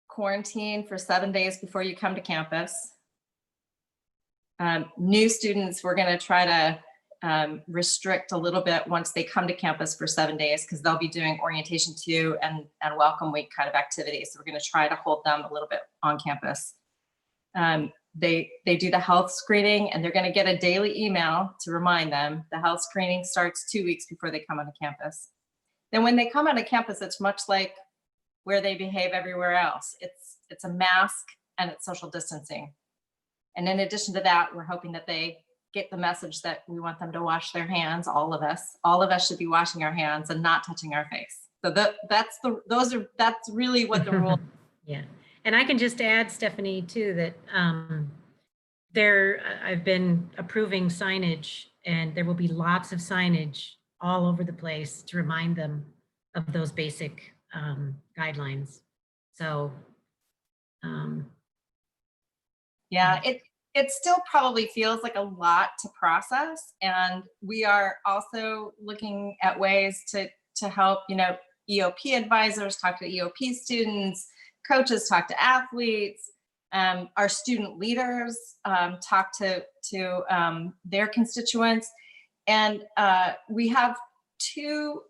quarantine for 7 days before you come to campus. New students, we're going to try to restrict a little bit once they come to campus for 7 days, because they'll be doing orientation 2 and welcome week kind of activities. So we're going to try to hold them a little bit on campus. They do the health screening, and they're going to get a daily email to remind them. The health screening starts 2 weeks before they come onto campus. Then when they come onto campus, it's much like where they behave everywhere else. It's a mask and it's social distancing. And in addition to that, we're hoping that they get the message that we want them to wash their hands. All of us should be washing our hands and not touching our face. So that's really what the rule. Yeah. And I can just add, Stephanie, too, that I've been approving signage, and there will be lots of signage all over the place to remind them of those basic guidelines. So, yeah, it still probably feels like a lot to process, and we are also looking at ways to help, you know, EOP advisors talk to EOP students, coaches talk to athletes, our student leaders talk to their constituents. And we have two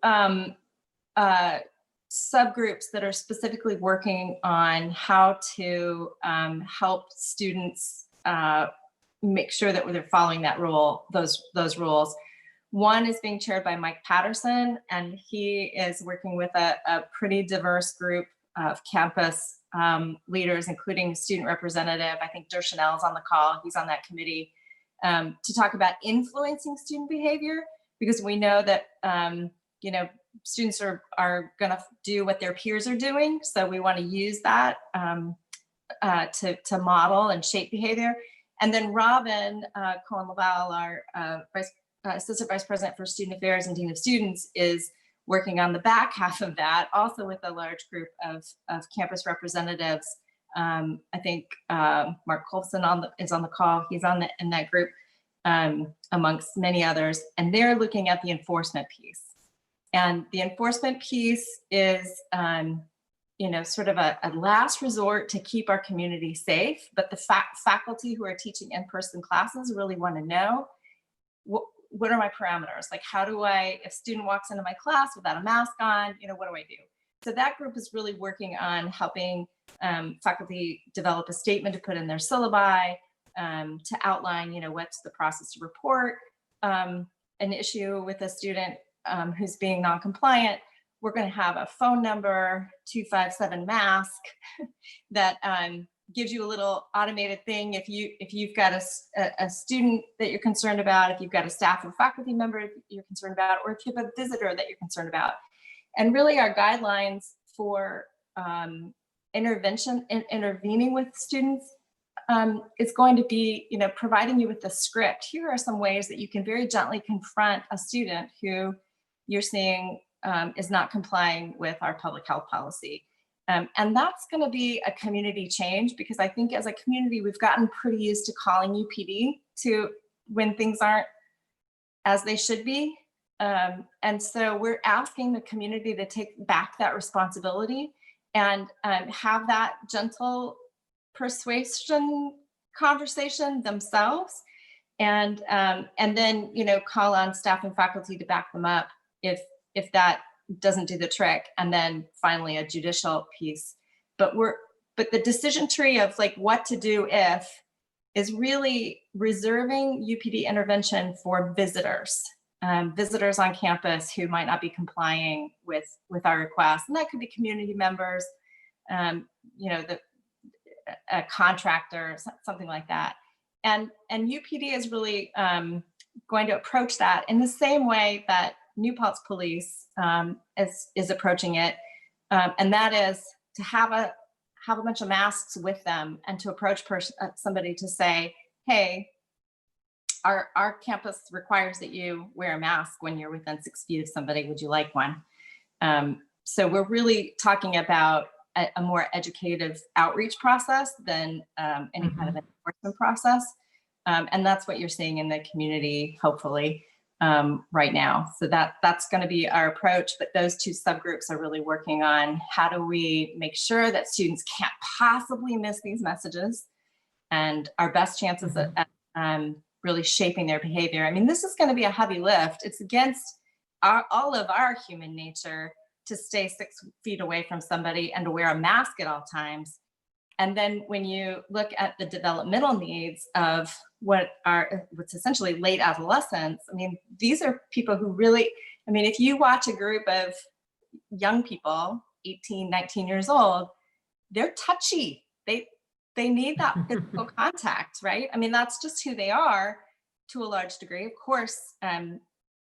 subgroups that are specifically working on how to help students make sure that they're following that rule, those rules. One is being chaired by Mike Patterson, and he is working with a pretty diverse group of campus leaders, including student representative. I think Dershanel's on the call. He's on that committee to talk about influencing student behavior, because we know that students are going to do what their peers are doing. So we want to use that to model and shape behavior. And then Robin Cohen-Laval, our Assistant Vice President for Student Affairs and Dean of Students, is working on the back half of that, also with a large group of campus representatives. I think Mark Colson is on the call. He's in that group, amongst many others, and they're looking at the enforcement piece. And the enforcement piece is, sort of a last resort to keep our community safe. But the faculty who are teaching in-person classes really want to know, what are my parameters? Like, how do if a student walks into my class without a mask on, what do I do? So that group is really working on helping faculty develop a statement to put in their syllabi, to outline, what's the process to report an issue with a student who's being non-compliant. We're going to have a phone number, 257 mask, that gives you a little automated thing if you've got a student that you're concerned about, if you've got a staff or faculty member you're concerned about, or if you have a visitor that you're concerned about. And really our guidelines for intervening with students is going to be, providing you with the script. Here are some ways that you can very gently confront a student who you're seeing is not complying with our public health policy. And that's going to be a community change, because I think as a community, we've gotten pretty used to calling UPD when things aren't as they should be. And so we're asking the community to take back that responsibility and have that gentle persuasion conversation themselves, and then call on staff and faculty to back them up if that doesn't do the trick, and then finally a judicial piece. But the decision tree of like what to do is really reserving UPD intervention for visitors on campus who might not be complying with our requests, and that could be community members, a contractor, something like that. And UPD is really going to approach that in the same way that New Paltz Police is approaching it, and that is to have a bunch of masks with them and to approach somebody to say, hey, our campus requires that you wear a mask when you're within 6 feet of somebody. Would you like one? So we're really talking about a more educative outreach process than any kind of enforcement process. And that's what you're seeing in the community, hopefully, right now. So that's going to be our approach. But those two subgroups are really working on how do we make sure that students can't possibly miss these messages, and our best chances at really shaping their behavior. I mean, this is going to be a heavy lift. It's against all of our human nature to stay 6 feet away from somebody and to wear a mask at all times. And then when you look at the developmental needs of what's essentially late adolescents, I mean, these are people who really, I mean, if you watch a group of young people, 18, 19 years old, they're touchy. They need that physical contact, right? I mean, that's just who they are to a large degree. Of course,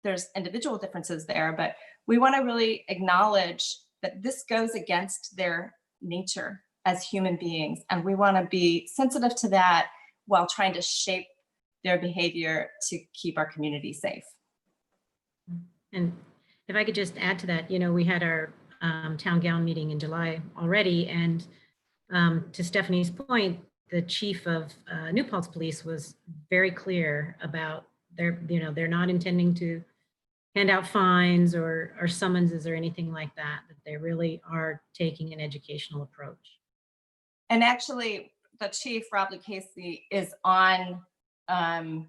there's individual differences there, but we want to really acknowledge that this goes against their nature as human beings. And we want to be sensitive to that while trying to shape their behavior to keep our community safe. And if I could just add to that, we had our town gown meeting in July already. And to Stephanie's point, the chief of New Paltz Police was very clear about they're not intending to hand out fines or summonses or anything like that, that they really are taking an educational approach. And actually, the chief, Rob Lucchese, is on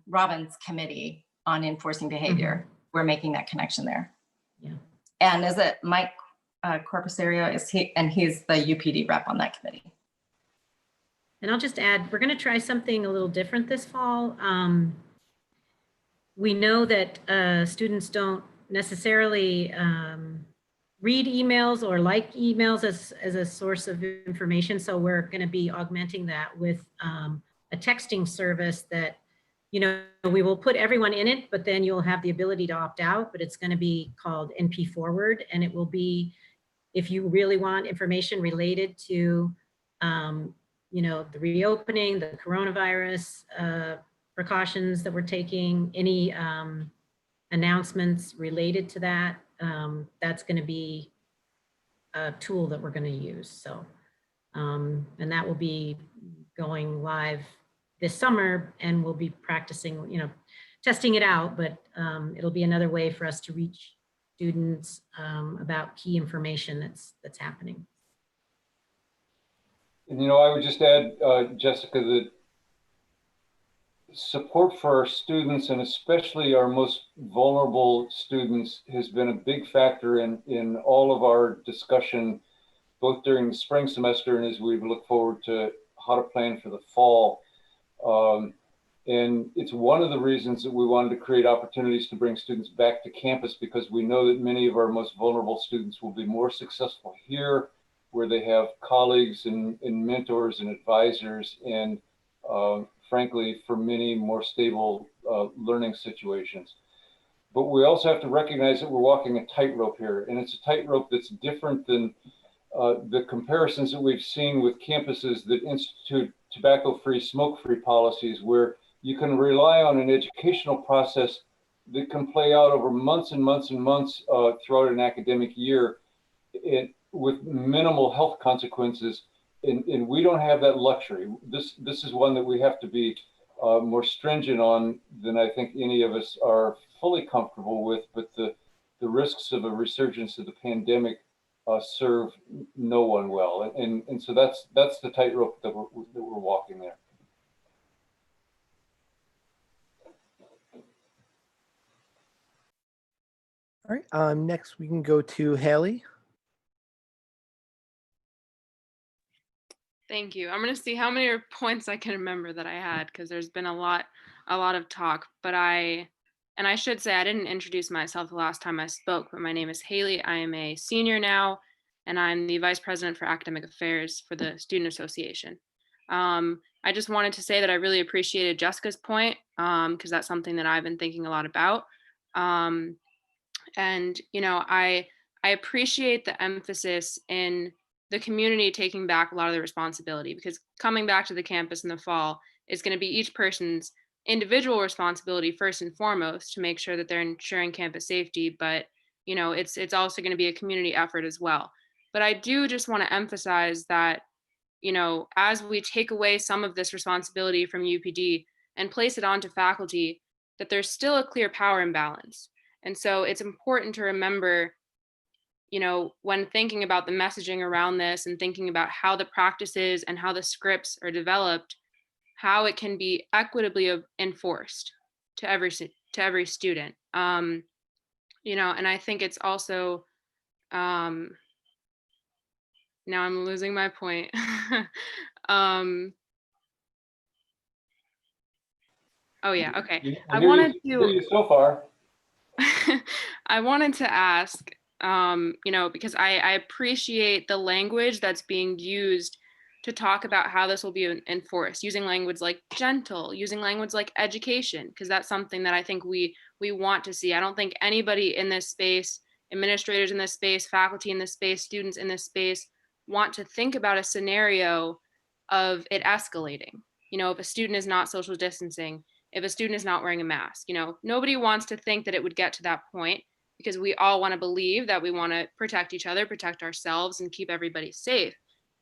Robin's committee on enforcing behavior. We're making that connection there. Yeah. And is it Mike Corpusario? He's the UPD rep on that committee. And I'll just add, we're going to try something a little different this fall. We know that students don't necessarily read emails or like emails as a source of information. So we're going to be augmenting that with a texting service that, you know, we will put everyone in it, but then you'll have the ability to opt out, but it's going to be called NP Forward. And it will be, if you really want information related to, you know, the reopening, the coronavirus precautions that we're taking, any announcements related to that, that's going to be a tool that we're going to use. So, and that will be going live this summer, and we'll be practicing, you know, testing it out, but it'll be another way for us to reach students about key information that's happening. And, you know, I would just add, Jessica, that support for our students, and especially our most vulnerable students, has been a big factor in all of our discussion, both during the spring semester and as we look forward to how to plan for the fall. And it's one of the reasons that we wanted to create opportunities to bring students back to campus, because we know that many of our most vulnerable students will be more successful here, where they have colleagues and mentors and advisors, and frankly, for many, more stable learning situations. But we also have to recognize that we're walking a tightrope here, and it's a tightrope that's different than the comparisons that we've seen with campuses that institute tobacco-free, smoke-free policies, where you can rely on an educational process that can play out over months and months and months throughout an academic year, with minimal health consequences. And we don't have that luxury. This is one that we have to be more stringent on than I think any of us are fully comfortable with. But the risks of a resurgence of the pandemic serve no one well, and so that's the tightrope that we're walking there. All right. Next, we can go to Haley. Thank you. I'm going to see how many points I can remember that I had, because there's been a lot of talk. But I should say I didn't introduce myself the last time I spoke, but my name is Haley. I am a senior now, and I'm the Vice President for Academic Affairs for the Student Association. I just wanted to say that I really appreciated Jessica's point, because that's something that I've been thinking a lot about. And, you know, I appreciate the emphasis in the community taking back a lot of the responsibility, because coming back to the campus in the fall is going to be each person's individual responsibility first and foremost to make sure that they're ensuring campus safety. But, you know, it's also going to be a community effort as well. But I do just want to emphasize that, you know, as we take away some of this responsibility from UPD and place it onto faculty, that there's still a clear power imbalance. And so it's important to remember, you know, when thinking about the messaging around this and thinking about how the practices and how the scripts are developed, how it can be equitably enforced to every student. You know, and I think it's also, now I'm losing my point. Oh yeah, okay. I wanted to so far. I wanted to ask, you know, because I appreciate the language that's being used to talk about how this will be enforced, using language like gentle, using language like education, because that's something that I think we want to see. I don't think anybody in this space, administrators in this space, faculty in this space, students in this space, want to think about a scenario of it escalating. You know, if a student is not social distancing, if a student is not wearing a mask, you know, nobody wants to think that it would get to that point, because we all want to believe that we want to protect each other, protect ourselves, and keep everybody safe.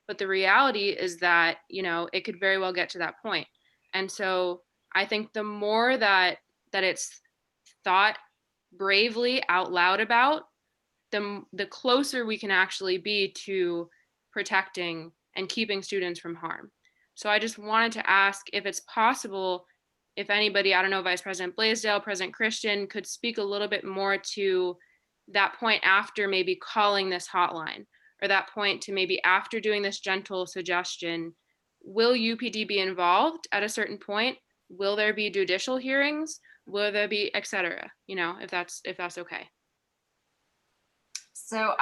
But the reality is that, you know, it could very well get to that point. And so I think the more that it's thought bravely out loud about, the closer we can actually be to protecting and keeping students from harm. So I just wanted to ask if it's possible, if anybody, I don't know, Vice President Blaisdell, President Christian, could speak a little bit more to that point after maybe calling this hotline, or that point to maybe after doing this gentle suggestion, will UPD be involved at a certain point? Will there be judicial hearings? Will there be, et cetera? You know, if that's okay. So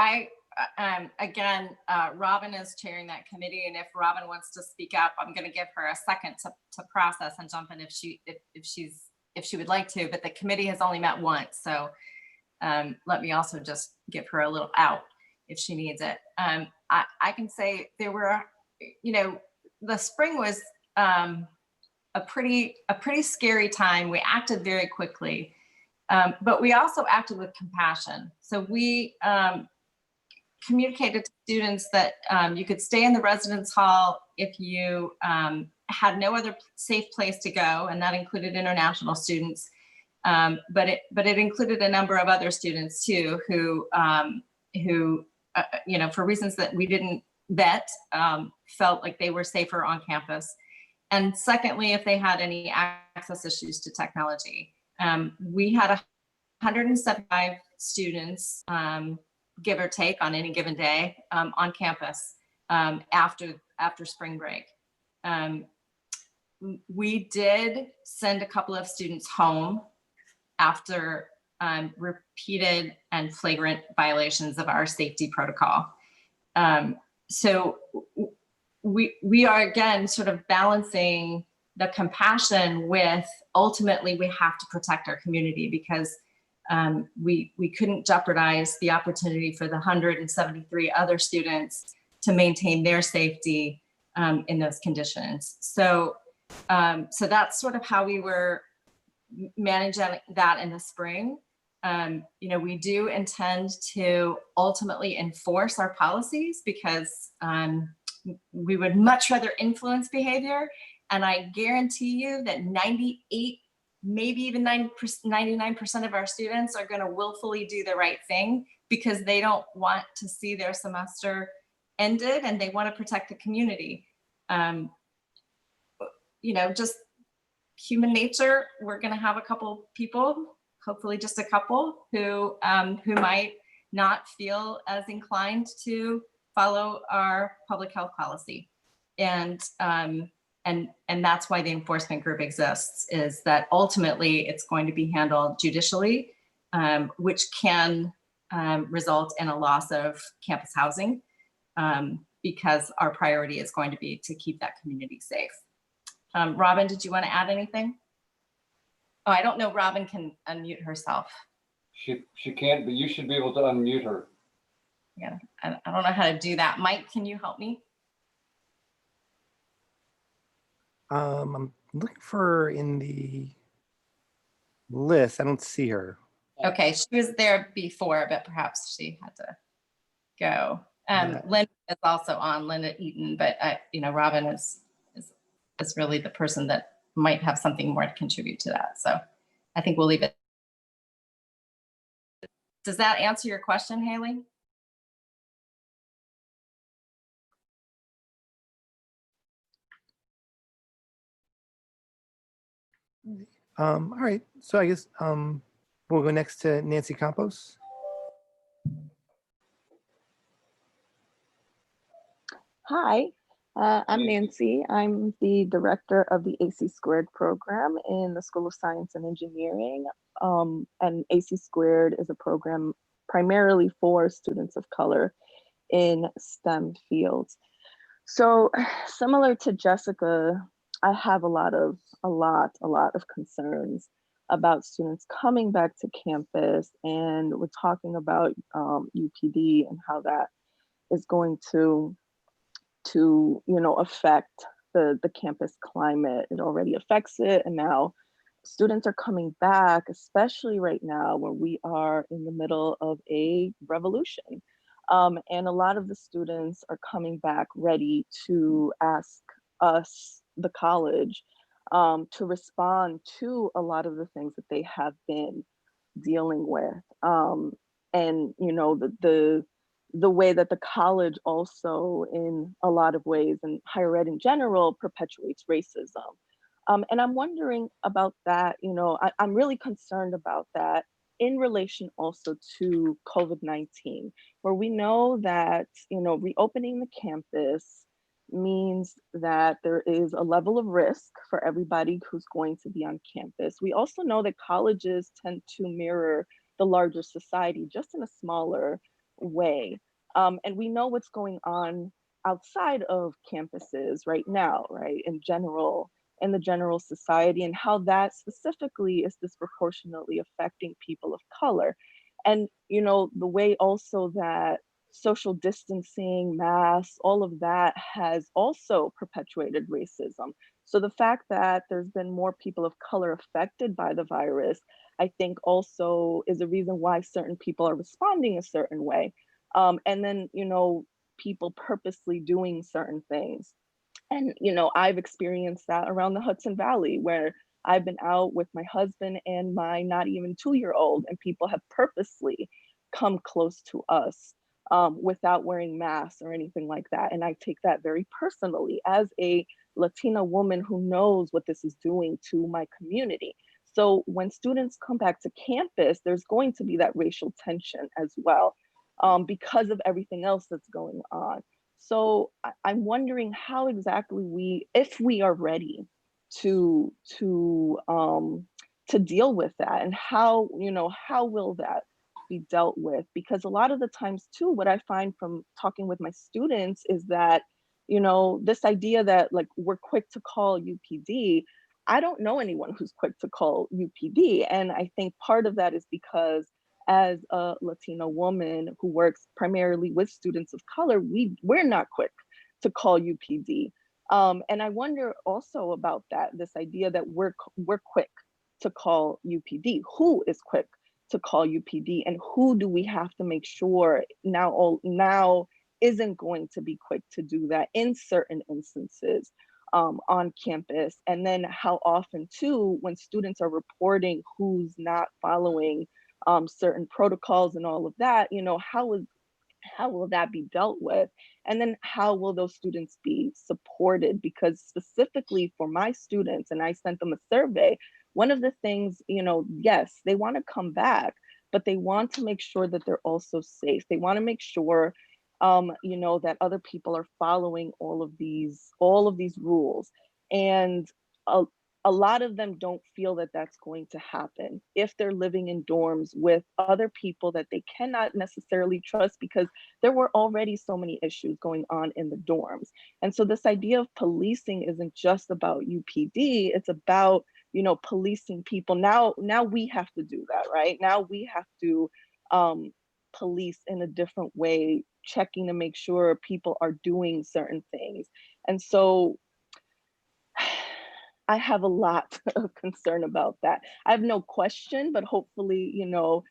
again, Robin is chairing that committee, and if Robin wants to speak up, I'm going to give her a second to process and jump in if she would like to. But the committee has only met once, so let me also just give her a little out if she needs it. I can say there were, you know, the spring was a pretty scary time. We acted very quickly, but we also acted with compassion. So we communicated to students that you could stay in the residence hall if you had no other safe place to go, and that included international students. But it included a number of other students too, who you know, for reasons that we didn't vet, felt like they were safer on campus. And secondly, if they had any access issues to technology. We had 175 students, give or take, on any given day on campus after spring break. We did send a couple of students home after repeated and flagrant violations of our safety protocol. So we are, again, sort of balancing the compassion with, ultimately we have to protect our community, because we couldn't jeopardize the opportunity for the 173 other students to maintain their safety in those conditions. So that's sort of how we were managing that in the spring. You know, we do intend to ultimately enforce our policies, because we would much rather influence behavior. And I guarantee you that 98, maybe even 99% of our students are going to willfully do the right thing, because they don't want to see their semester ended and they want to protect the community. You know, just human nature. We're going to have a couple people, hopefully just a couple, who might not feel as inclined to follow our public health policy. And that's why the enforcement group exists, is that ultimately it's going to be handled judicially, which can result in a loss of campus housing, because our priority is going to be to keep that community safe. Robin, did you want to add anything? Oh, I don't know. Robin can unmute herself. She can't, but you should be able to unmute her. Yeah, I don't know how to do that. Mike, can you help me? I'm looking for her in the list. I don't see her. Okay, she was there before, but perhaps she had to go. Yeah. Linda is also on, Linda Eaton, but you know, Robin is really the person that might have something more to contribute to that. So I think we'll leave it. Does that answer your question, Haley? All right. So I guess we'll go next to Nancy Campos. Hi, I'm Nancy. I'm the director of the AC Squared program in the School of Science and Engineering. And AC Squared is a program primarily for students of color in STEM fields. So similar to Jessica, I have a lot of concerns about students coming back to campus, and we're talking about UPD and how that is going to affect the campus climate. It already affects it, and now students are coming back, especially right now when we are in the middle of a revolution. And a lot of the students are coming back ready to ask us, the college, to respond to a lot of the things that they have been dealing with. And you know, the way that the college also, in a lot of ways, and higher ed in general, perpetuates racism. And I'm wondering about that. You know, I'm really concerned about that in relation also to COVID-19, where we know that, you know, reopening the campus means that there is a level of risk for everybody who's going to be on campus. We also know that colleges tend to mirror the larger society just in a smaller way. And we know what's going on outside of campuses right now, right, in the general society, and how that specifically is disproportionately affecting people of color. And, you know, the way also that social distancing, masks, all of that has also perpetuated racism. So the fact that there's been more people of color affected by the virus, I think also is a reason why certain people are responding a certain way. And then, you know, people purposely doing certain things. And, you know, I've experienced that around the Hudson Valley, where I've been out with my husband and my not even 2-year-old, and people have purposely come close to us without wearing masks or anything like that. And I take that very personally as a Latina woman who knows what this is doing to my community. So when students come back to campus, there's going to be that racial tension as well, because of everything else that's going on. So I'm wondering how exactly if we are ready to deal with that, and how, you know, how will that be dealt with? Because a lot of the times too, what I find from talking with my students is that, you know, this idea that like we're quick to call UPD, I don't know anyone who's quick to call UPD. And I think part of that is because as a Latina woman who works primarily with students of color, we're not quick to call UPD. And I wonder also about that, this idea that we're quick to call UPD. Who is quick to call UPD, and who do we have to make sure now isn't going to be quick to do that in certain instances on campus? And then how often too, when students are reporting who's not following certain protocols and all of that, you know, how will that be dealt with? And then how will those students be supported? Because specifically for my students, and I sent them a survey, one of the things, you know, yes, they want to come back, but they want to make sure that they're also safe. They want to make sure, you know, that other people are following all of these rules. And a lot of them don't feel that that's going to happen if they're living in dorms with other people that they cannot necessarily trust, because there were already so many issues going on in the dorms. And so this idea of policing isn't just about UPD, it's about, you know, policing people. Now we have to do that, right? Now we have to police in a different way, checking to make sure people are doing certain things. And so I have a lot of concern about that. I have no question, but hopefully, you know,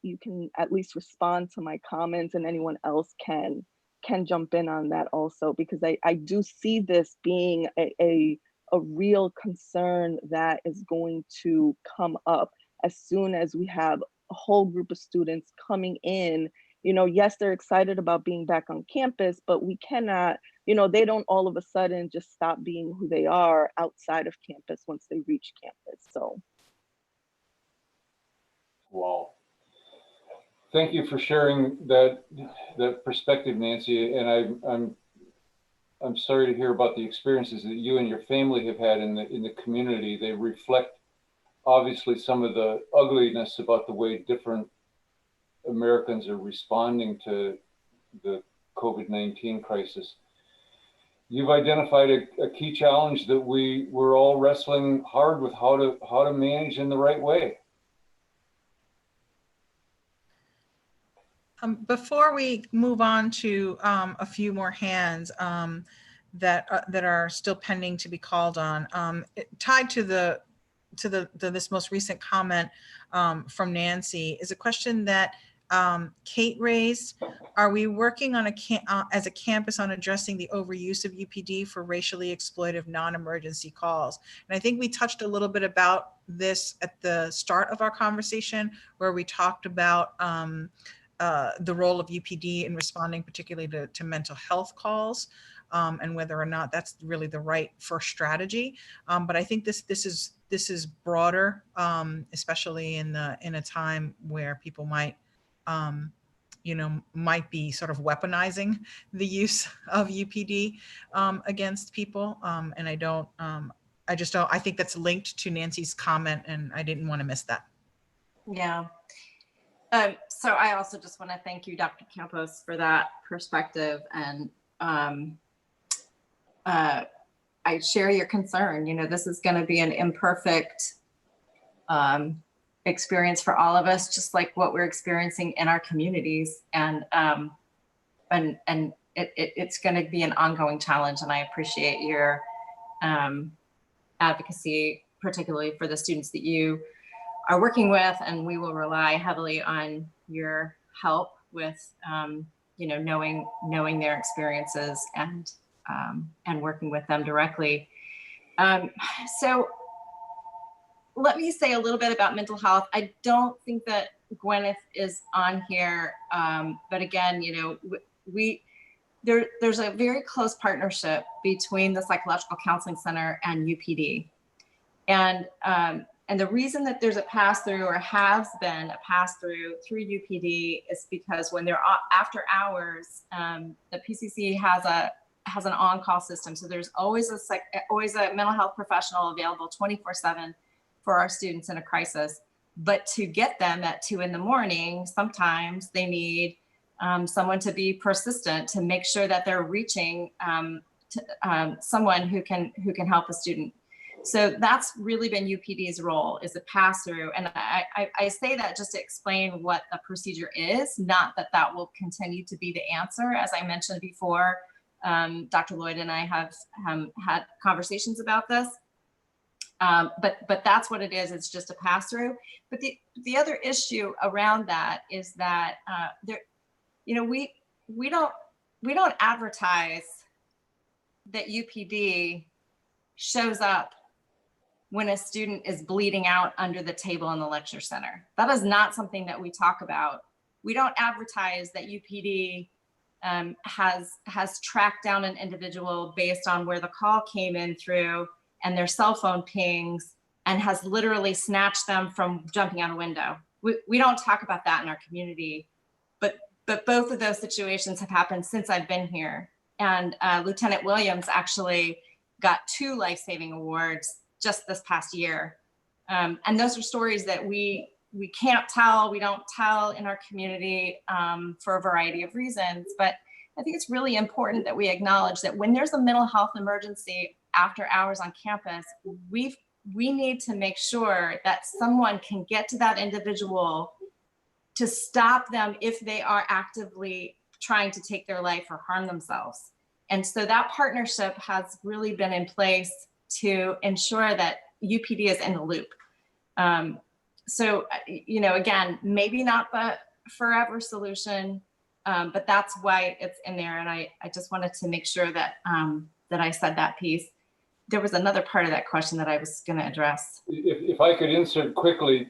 you can at least respond to my comments, and anyone else can jump in on that also, because I do see this being a real concern that is going to come up as soon as we have a whole group of students coming in. You know, yes, they're excited about being back on campus, but we cannot, you know, they don't all of a sudden just stop being who they are outside of campus once they reach campus. So. Wow. Thank you for sharing that perspective, Nancy. And I'm sorry to hear about the experiences that you and your family have had in the community. They reflect obviously some of the ugliness about the way different Americans are responding to the COVID-19 crisis. You've identified a key challenge that we're all wrestling hard with, how to manage in the right way. Before we move on to a few more hands that are still pending to be called on, tied to this most recent comment from Nancy is a question that Kate raised. Are we working on as a campus on addressing the overuse of UPD for racially exploitive non-emergency calls? And I think we touched a little bit about this at the start of our conversation, where we talked about the role of UPD in responding particularly to mental health calls, and whether or not that's really the right first strategy. But I think this is broader, especially in a time where people might might be sort of weaponizing the use of UPD against people. And I think that's linked to Nancy's comment, and I didn't want to miss that. Yeah. So I also just want to thank you, Dr. Campos, for that perspective. And I share your concern. This is going to be an imperfect experience for all of us, just like what we're experiencing in our communities. And it's going to be an ongoing challenge. And I appreciate your advocacy, particularly for the students that you are working with, and we will rely heavily on your help with, knowing their experiences and working with them directly. So let me say a little bit about mental health. I don't think that Gwyneth is on here, but again, there's a very close partnership between the Psychological Counseling Center and UPD. And the reason that there's a pass-through, or has been a pass-through through UPD, is because when they're after hours, the PCC has an on-call system. So there's always a mental health professional available 24/7 for our students in a crisis. But to get them at 2 a.m, sometimes they need someone to be persistent to make sure that they're reaching someone who can help a student. So that's really been UPD's role, is a pass-through. And I say that just to explain what the procedure is, not that will continue to be the answer. As I mentioned before, Dr. Lloyd and I have had conversations about this. But that's what it is. It's just a pass-through. But the other issue around that is that we don't advertise that UPD shows up when a student is bleeding out under the table in the lecture center. That is not something that we talk about. We don't advertise that UPD has tracked down an individual based on where the call came in through and their cell phone pings, and has literally snatched them from jumping out a window. We don't talk about that in our community, but both of those situations have happened since I've been here. And Lieutenant Williams actually got 2 life-saving awards just this past year. And those are stories that we can't tell, we don't tell in our community for a variety of reasons. But I think it's really important that we acknowledge that when there's a mental health emergency after hours on campus, we need to make sure that someone can get to that individual to stop them if they are actively trying to take their life or harm themselves. And so that partnership has really been in place to ensure that UPD is in the loop. So, again, maybe not the forever solution, but that's why it's in there. And I just wanted to make sure that that I said that piece. There was another part of that question that I was going to address. If I could insert quickly,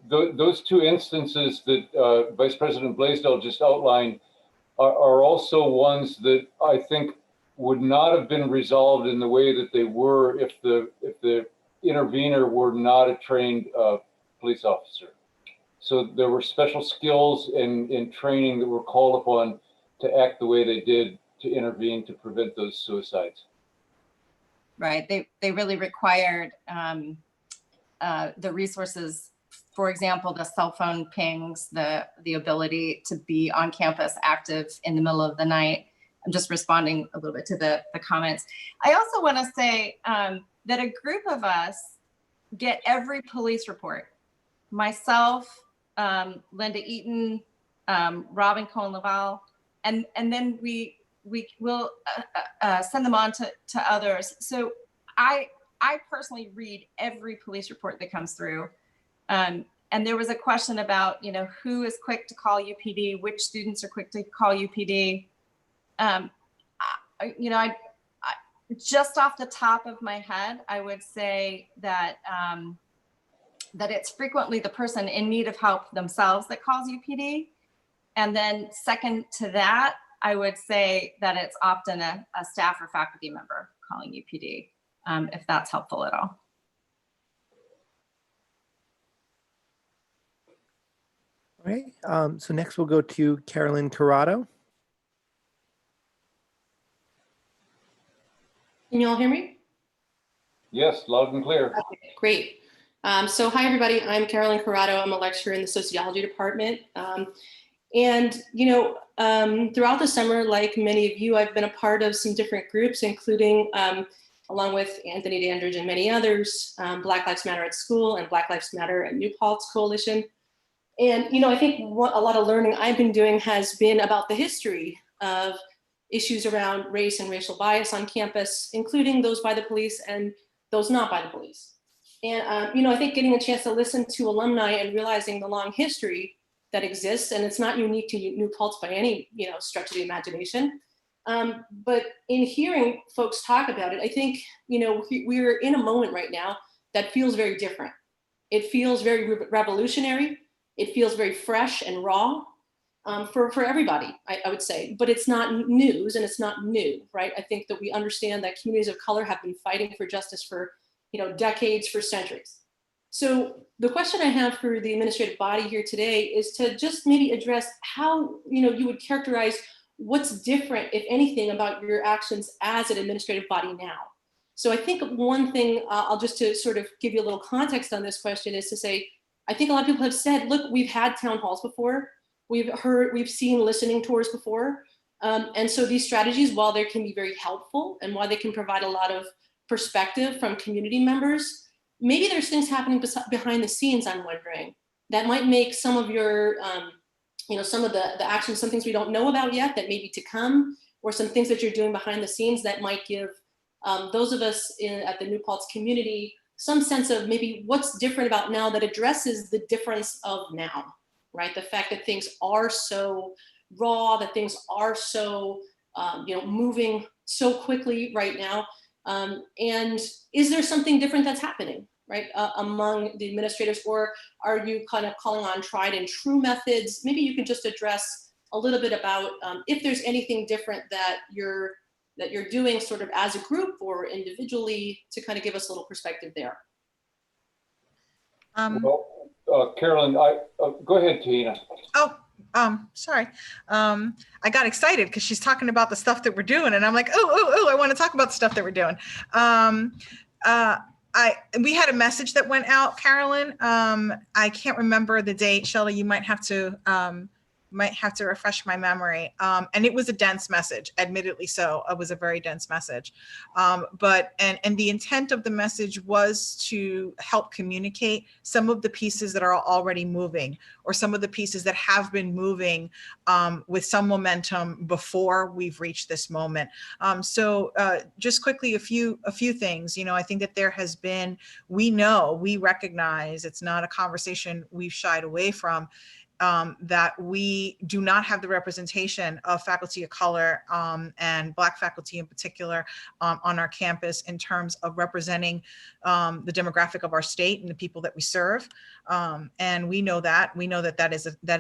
those 2 instances that Vice President Blaisdell just outlined are also ones that I think would not have been resolved in the way that they were if the intervener were not a trained police officer. So there were special skills and training that were called upon to act the way they did to intervene to prevent those suicides. Right. They really required the resources. For example, the cell phone pings, the ability to be on campus active in the middle of the night. I'm just responding a little bit to the comments. I also want to say that a group of us get every police report. Myself, Linda Eaton, Robin Cohen-Laval, and then we will send them on to others. So I personally read every police report that comes through. And there was a question about, who is quick to call UPD, which students are quick to call UPD. Just off the top of my head, I would say that that it's frequently the person in need of help themselves that calls UPD. And then second to that, I would say that it's often a staff or faculty member calling UPD, if that's helpful at all. All right. So next we'll go to Carolyn Corrado. Can you all hear me? Yes, loud and clear. Okay, great. So hi, everybody. I'm Carolyn Corrado. I'm a lecturer in the sociology department. And, throughout the summer, like many of you, I've been a part of some different groups, including, along with Anthony Dandridge and many others, Black Lives Matter at School and Black Lives Matter at New Paltz Coalition. And, I think what a lot of learning I've been doing has been about the history of issues around race and racial bias on campus, including those by the police and those not by the police. And, I think getting a chance to listen to alumni and realizing the long history that exists, and it's not unique to New Paltz by any, stretch of the imagination. But in hearing folks talk about it, I think, we're in a moment right now that feels very different. It feels very revolutionary. It feels very fresh and raw for everybody, I would say. But it's not news and it's not new, right? I think that we understand that communities of color have been fighting for justice for, decades, for centuries. So the question I have for the administrative body here today is to just maybe address how, you would characterize what's different, if anything, about your actions as an administrative body now. So I think one thing, I'll just to sort of give you a little context on this question is to say, I think a lot of people have said, look, we've had town halls before, we've seen listening tours before. And so these strategies, while they can be very helpful and while they can provide a lot of perspective from community members, maybe there's things happening behind the scenes, I'm wondering, that might make some of your, some of the actions, some things we don't know about yet that may be to come, or some things that you're doing behind the scenes that might give those of us at the New Paltz community some sense of maybe what's different about now that addresses the difference of now, right? The fact that things are so raw, that things are so, moving so quickly right now. And is there something different that's happening, right, among the administrators, or are you kind of calling on tried and true methods? Maybe you can just address a little bit about if there's anything different that you're doing sort of as a group or individually to kind of give us a little perspective there. Carolyn, go ahead, Tina. Sorry. I got excited because she's talking about the stuff that we're doing, and I'm like, I want to talk about the stuff that we're doing. We had a message that went out, Carolyn. I can't remember the date. Shelley, you might have to refresh my memory. And it was a dense message, admittedly so. It was a very dense message. But the intent of the message was to help communicate some of the pieces that are already moving, or some of the pieces that have been moving with some momentum before we've reached this moment. So just quickly, a few things. I think that there has been, we recognize, it's not a conversation we've shied away from, that we do not have the representation of faculty of color and Black faculty in particular on our campus in terms of representing the demographic of our state and the people that we serve. And we know that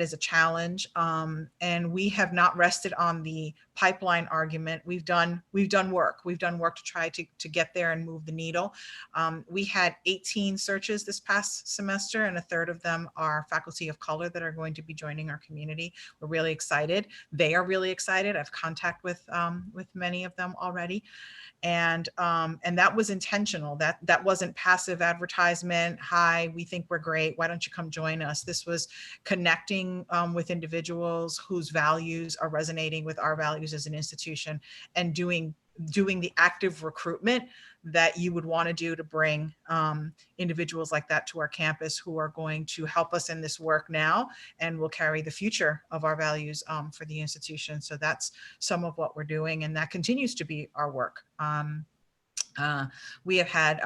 is a challenge. And we have not rested on the pipeline argument. We've done work. We've done work to try to get there and move the needle. We had 18 searches this past semester, and a third of them are faculty of color that are going to be joining our community. We're really excited. They are really excited. I've contact with many of them already. And that was intentional. That wasn't passive advertisement. Hi, we think we're great. Why don't you come join us? This was connecting with individuals whose values are resonating with our values as an institution, and doing the active recruitment that you would want to do to bring individuals like that to our campus, who are going to help us in this work now and will carry the future of our values for the institution. So that's some of what we're doing, and that continues to be our work. We have had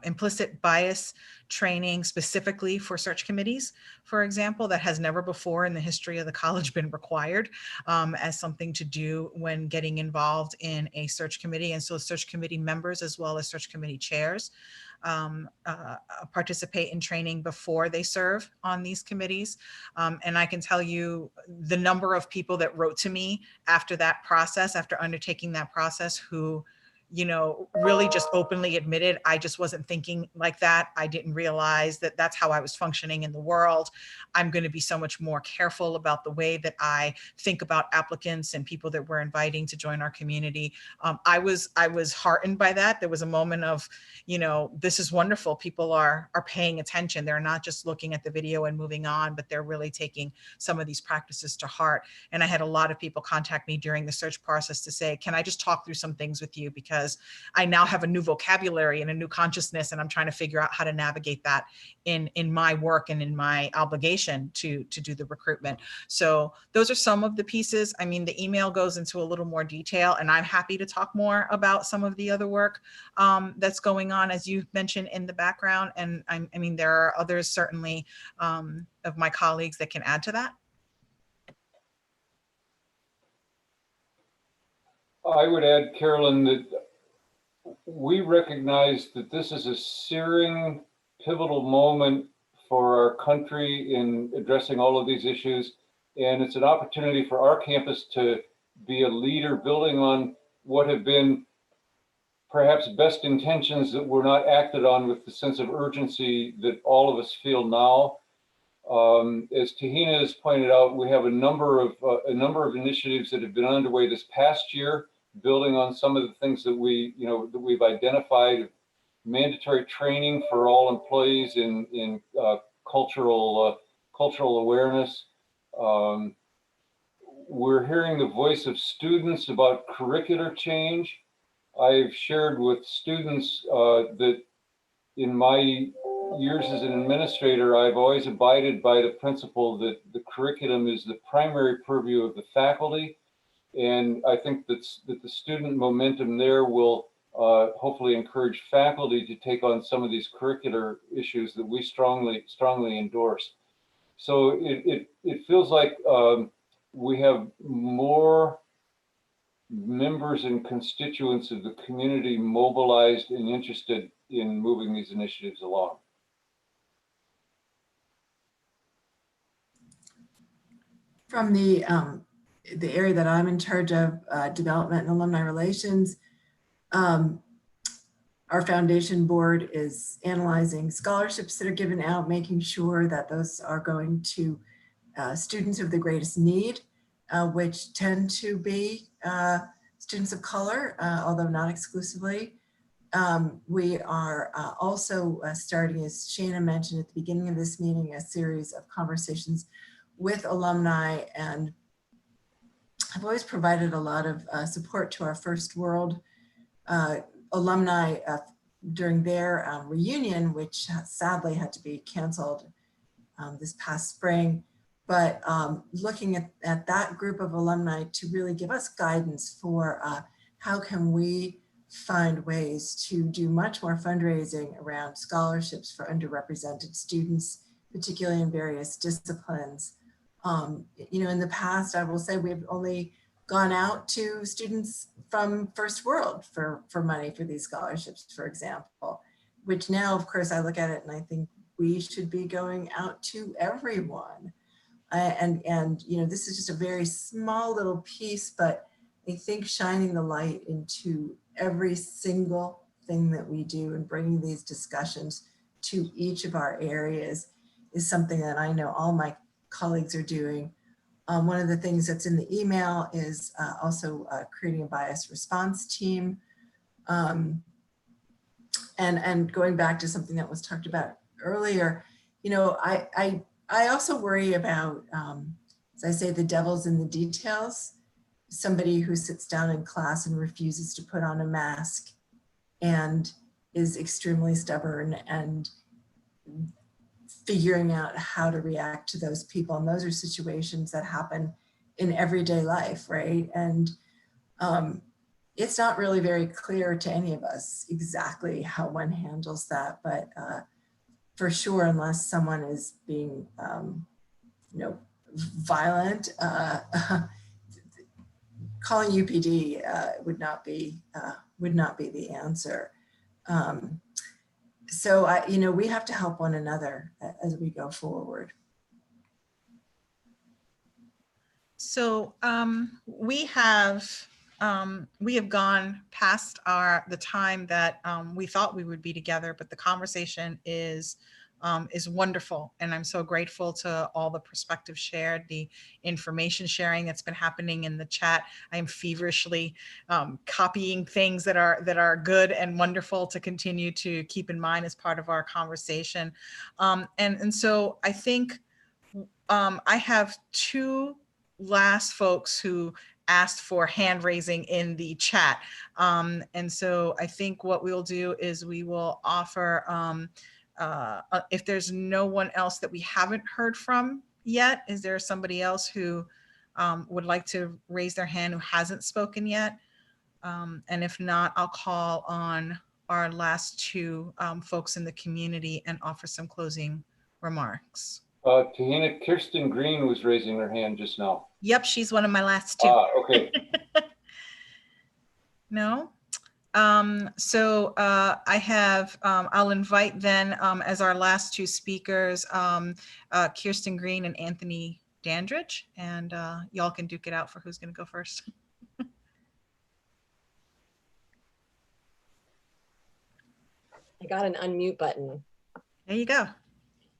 implicit bias training specifically for search committees, for example, that has never before in the history of the college been required as something to do when getting involved in a search committee. And so search committee members, as well as search committee chairs, participate in training before they serve on these committees. And I can tell you the number of people that wrote to me after that process, after undertaking that process, who you know, really just openly admitted, I just wasn't thinking like that. I didn't realize that that's how I was functioning in the world. I'm going to be so much more careful about the way that I think about applicants and people that we're inviting to join our community. I was heartened by that. There was a moment of, you know, this is wonderful. People are paying attention. They're not just looking at the video and moving on, but they're really taking some of these practices to heart. And I had a lot of people contact me during the search process to say, can I just talk through some things with you? Because I now have a new vocabulary and a new consciousness, and I'm trying to figure out how to navigate that in my work and in my obligation to do the recruitment. So those are some of the pieces. I mean, the email goes into a little more detail, and I'm happy to talk more about some of the other work that's going on, as you mentioned, in the background. And I mean, there are others certainly of my colleagues that can add to that. I would add, Carolyn, that we recognize that this is a searing, pivotal moment for our country in addressing all of these issues. And it's an opportunity for our campus to be a leader, building on what have been perhaps best intentions that were not acted on with the sense of urgency that all of us feel now. As Tahina has pointed out, we have a number of initiatives that have been underway this past year, building on some of the things that we've identified. Mandatory training for all employees in cultural awareness. We're hearing the voice of students about curricular change. I've shared with students that in my years as an administrator, I've always abided by the principle that the curriculum is the primary purview of the faculty. And I think that the student momentum there will hopefully encourage faculty to take on some of these curricular issues that we strongly endorse. So it feels like we have more members and constituents of the community mobilized and interested in moving these initiatives along. From the area that I'm in charge of, development and alumni relations, our foundation board is analyzing scholarships that are given out, making sure that those are going to students of the greatest need, which tend to be students of color, although not exclusively. We are also starting, as Shana mentioned at the beginning of this meeting, a series of conversations with alumni, and I've always provided a lot of support to our First World alumni during their reunion, which sadly had to be canceled this past spring. But looking at that group of alumni to really give us guidance for how can we find ways to do much more fundraising around scholarships for underrepresented students, particularly in various disciplines. You know, in the past, I will say we've only gone out to students from First World for money for these scholarships, for example, which now, of course, I look at it and I think we should be going out to everyone. And you know, this is just a very small little piece, but I think shining the light into every single thing that we do and bringing these discussions to each of our areas is something that I know all my colleagues are doing. One of the things that's in the email is also creating a bias response team. And going back to something that was talked about earlier, you know, I also worry about, as I say, the devil's in the details. Somebody who sits down in class and refuses to put on a mask and is extremely stubborn and figuring out how to react to those people. And those are situations that happen in everyday life, right? And it's not really very clear to any of us exactly how one handles that, but for sure, unless someone is being, you know, violent, calling UPD would not be the answer. So you know, we have to help one another as we go forward. So we have we have gone past the time that we thought we would be together, but the conversation is wonderful. And I'm so grateful to all the perspectives shared, the information sharing that's been happening in the chat. I am feverishly copying things that are good and wonderful to continue to keep in mind as part of our conversation. And so I think I have two last folks who asked for hand raising in the chat. And so I think what we'll do is we will offer, if there's no one else that we haven't heard from yet, is there somebody else who would like to raise their hand who hasn't spoken yet? And if not, I'll call on our last two folks in the community and offer some closing remarks. Tahina, Kirsten Green was raising her hand just now. Yep, she's one of my last two. Okay. No? So I have, I'll invite then as our last two speakers, Kirsten Green and Anthony Dandridge, and y'all can duke it out for who's gonna go first. I got an unmute button. There you go.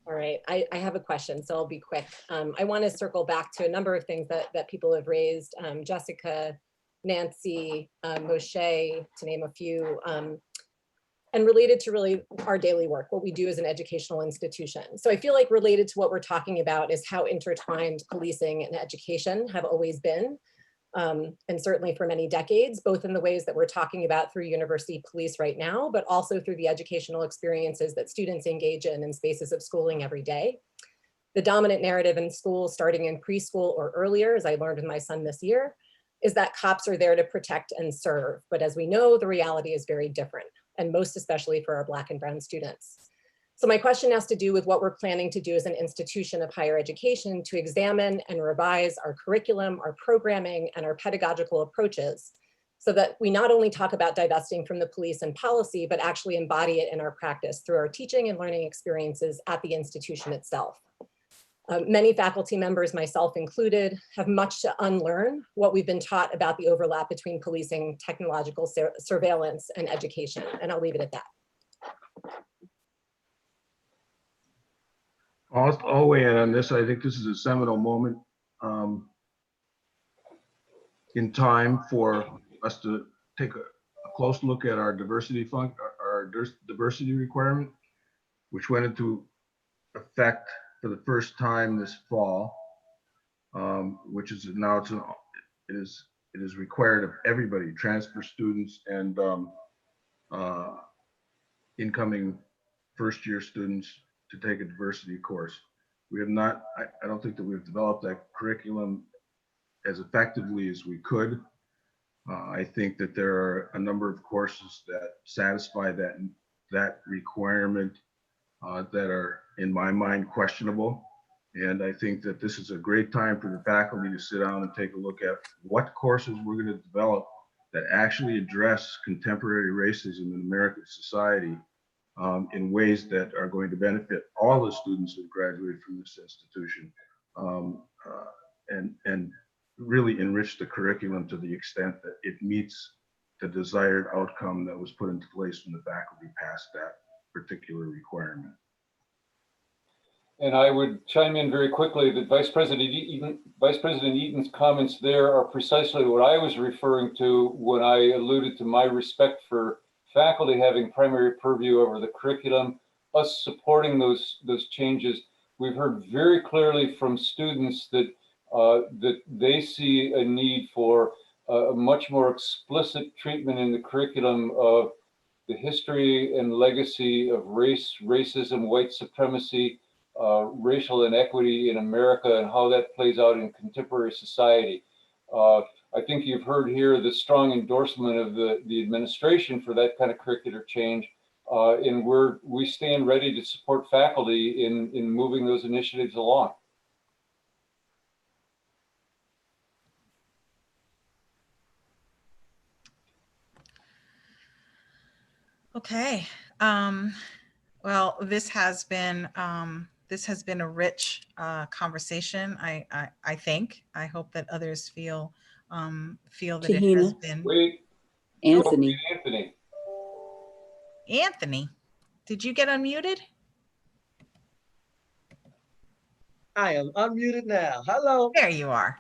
All right, I have a question, so I'll be quick. I want to circle back to a number of things that people have raised. Jessica, Nancy, Moshe, to name a few, and related to really our daily work, what we do as an educational institution. So I feel like related to what we're talking about is how intertwined policing and education have always been. And certainly for many decades, both in the ways that we're talking about through university police right now, but also through the educational experiences that students engage in spaces of schooling every day. The dominant narrative in schools, starting in preschool or earlier, as I learned with my son this year, is that cops are there to protect and serve. But as we know, the reality is very different, and most especially for our Black and brown students. So my question has to do with what we're planning to do as an institution of higher education to examine and revise our curriculum, our programming, and our pedagogical approaches, so that we not only talk about divesting from the police and policy, but actually embody it in our practice through our teaching and learning experiences at the institution itself. Many faculty members, myself included, have much to unlearn what we've been taught about the overlap between policing, technological surveillance, and education, and I'll leave it at that. I'll weigh in on this. I think this is a seminal moment in time for us to take a close look at our diversity diversity requirement, which went into effect for the first time this fall, which is now it is required of everybody, transfer students and incoming first-year students, to take a diversity course. We have not, I don't think that we've developed that curriculum as effectively as we could. I think that there are a number of courses that satisfy that requirement that are, in my mind, questionable. And I think that this is a great time for the faculty to sit down and take a look at what courses we're going to develop that actually address contemporary racism in American society in ways that are going to benefit all the students who graduate from this institution, and really enrich the curriculum to the extent that it meets the desired outcome that was put into place when the faculty passed that particular requirement. And I would chime in very quickly that Vice President Eaton's comments there are precisely what I was referring to when I alluded to my respect for faculty having primary purview over the curriculum, us supporting those changes. We've heard very clearly from students that that they see a need for a much more explicit treatment in the curriculum of the history and legacy of race, racism, white supremacy, racial inequity in America, and how that plays out in contemporary society. I think you've heard here the strong endorsement of the administration for that kind of curricular change, and we stand ready to support faculty in moving those initiatives along. Okay. Well, this has been this has been a rich conversation. I think. I hope that others feel that it has Tahina. been. Wait, Anthony. Anthony. Anthony, did you get unmuted? I am unmuted now. Hello. There you are.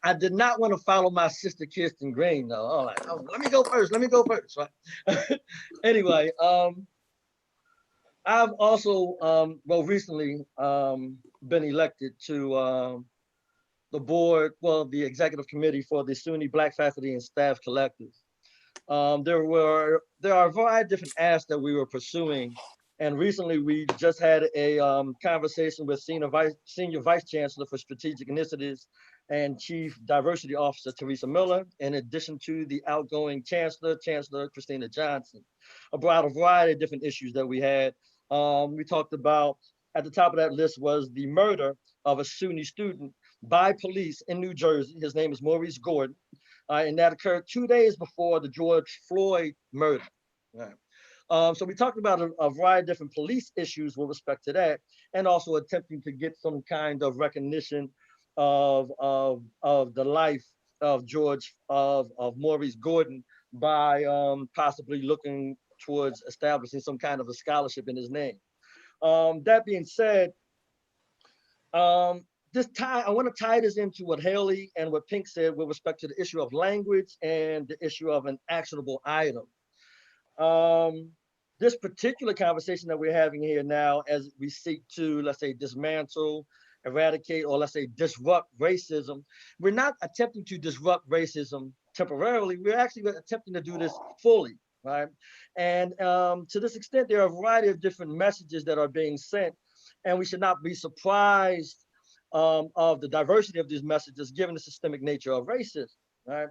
I did not want to follow my sister Kirsten Green though. All right, oh, let me go first. Let me go first. Right. Anyway, I've also well recently been elected to the board, well, the executive committee for the SUNY Black Faculty and Staff Collective. There are a variety of different asks that we were pursuing, and recently we just had a conversation with Senior Vice Chancellor for Strategic Initiatives and Chief Diversity Officer Teresa Miller, in addition to the outgoing Chancellor Christina Johnson, about a variety of different issues that we had. We talked about, at the top of that list was the murder of a SUNY student by police in New Jersey. His name is Maurice Gordon. And that occurred 2 days before the George Floyd murder. Right. So we talked about a variety of different police issues with respect to that, and also attempting to get some kind of recognition of the life of Maurice Gordon by possibly looking towards establishing some kind of a scholarship in his name. That being said, I want to tie this into what Haley and what Pink said with respect to the issue of language and the issue of an actionable item. This particular conversation that we're having here now, as we seek to, let's say, dismantle, eradicate, or let's say disrupt racism, we're not attempting to disrupt racism temporarily. We're actually attempting to do this fully, right? And to this extent, there are a variety of different messages that are being sent, and we should not be surprised of the diversity of these messages, given the systemic nature of racism, right?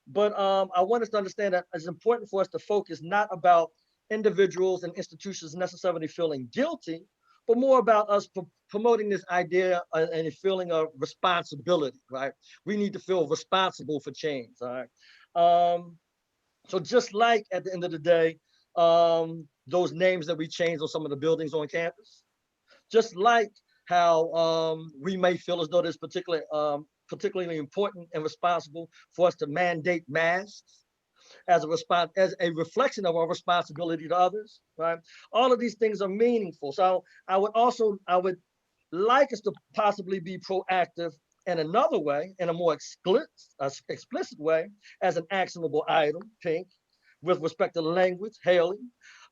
But I want us to understand that it's important for us to focus not about individuals and institutions necessarily feeling guilty, but more about us promoting this idea and a feeling of responsibility, right? We need to feel responsible for change, all right? So just like at the end of the day, those names that we changed on some of the buildings on campus, just like how we may feel as though it's particularly important and responsible for us to mandate masks as a reflection of our responsibility to others, right? All of these things are meaningful. So I would like us to possibly be proactive in another way, in a more explicit way, as an actionable item, Pink, with respect to language, Haley,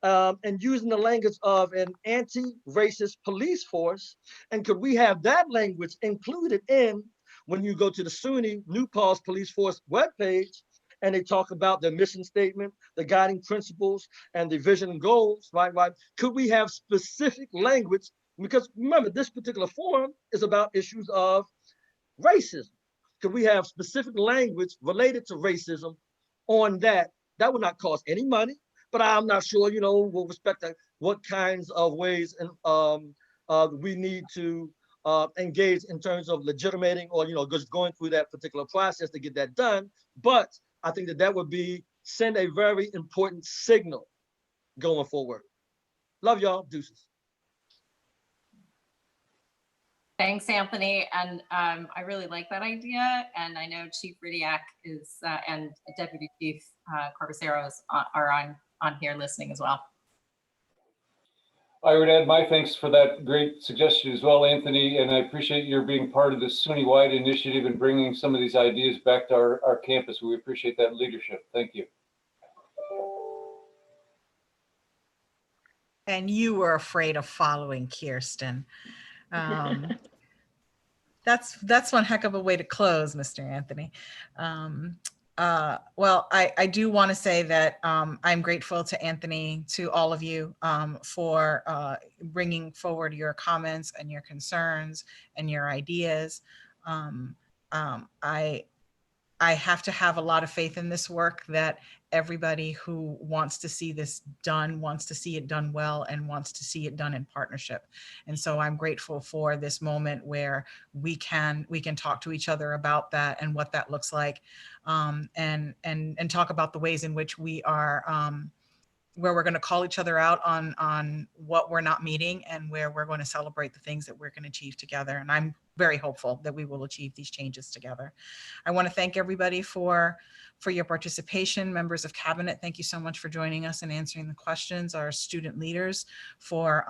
and using the language of an anti-racist police force. And could we have that language included in when you go to the SUNY New Paltz Police Force webpage, and they talk about the mission statement, the guiding principles, and the vision and goals, right? Could we have specific language? Because remember, this particular forum is about issues of racism. Could we have specific language related to racism on that? That would not cost any money, but I'm not sure, with respect to what kinds of ways we need to engage in terms of legitimating or, just going through that particular process to get that done. But I think that would send a very important signal going forward. Love y'all, deuces. Thanks, Anthony. And I really like that idea. And I know Chief Ridiak is and Deputy Chief Corbuseros are on here listening as well. I would add my thanks for that great suggestion as well, Anthony, and I appreciate your being part of this SUNY-wide initiative and bringing some of these ideas back to our campus. We appreciate that leadership. Thank you. And you were afraid of following Kirsten. That's one heck of a way to close, Mr. Anthony. Well, I do want to say that I'm grateful to Anthony, to all of you for bringing forward your comments and your concerns and your ideas. I have to have a lot of faith in this work, that everybody who wants to see this done wants to see it done well and wants to see it done in partnership. And so I'm grateful for this moment where we can talk to each other about that and what that looks like, and talk about the ways in which we are we're going to call each other out on what we're not meeting and where we're going to celebrate the things that we're going to achieve together. And I'm very hopeful that we will achieve these changes together. I want to thank everybody for your participation. Members of Cabinet, thank you so much for joining us and answering the questions. Our student leaders for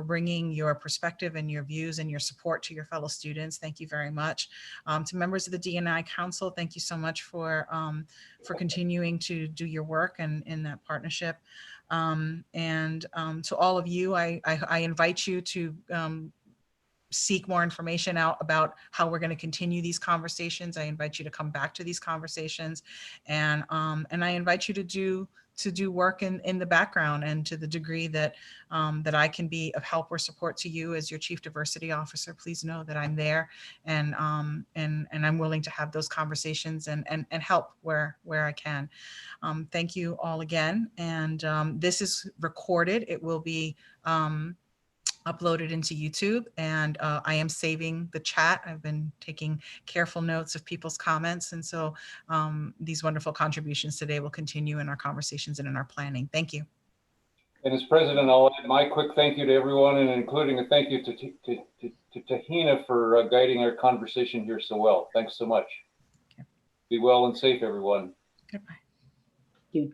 bringing your perspective and your views and your support to your fellow students. Thank you very much. To members of the D&I Council, thank you so much for continuing to do your work and in that partnership. To all of you, I invite you to seek more information out about how we're going to continue these conversations. I invite you to come back to these conversations, and I invite you to do work in the background, and to the degree that that I can be of help or support to you as your Chief Diversity Officer, please know that I'm there, and I'm willing to have those conversations and help where I can. Thank you all again, and this is recorded. It will be uploaded into YouTube, and I am saving the chat. I've been taking careful notes of people's comments, and so these wonderful contributions today will continue in our conversations and in our planning. Thank you. And as president, I'll add my quick thank you to everyone, and including a thank you to Tahina for guiding our conversation here so well. Thanks so much. Okay. Be well and safe, everyone. Goodbye. Thank you.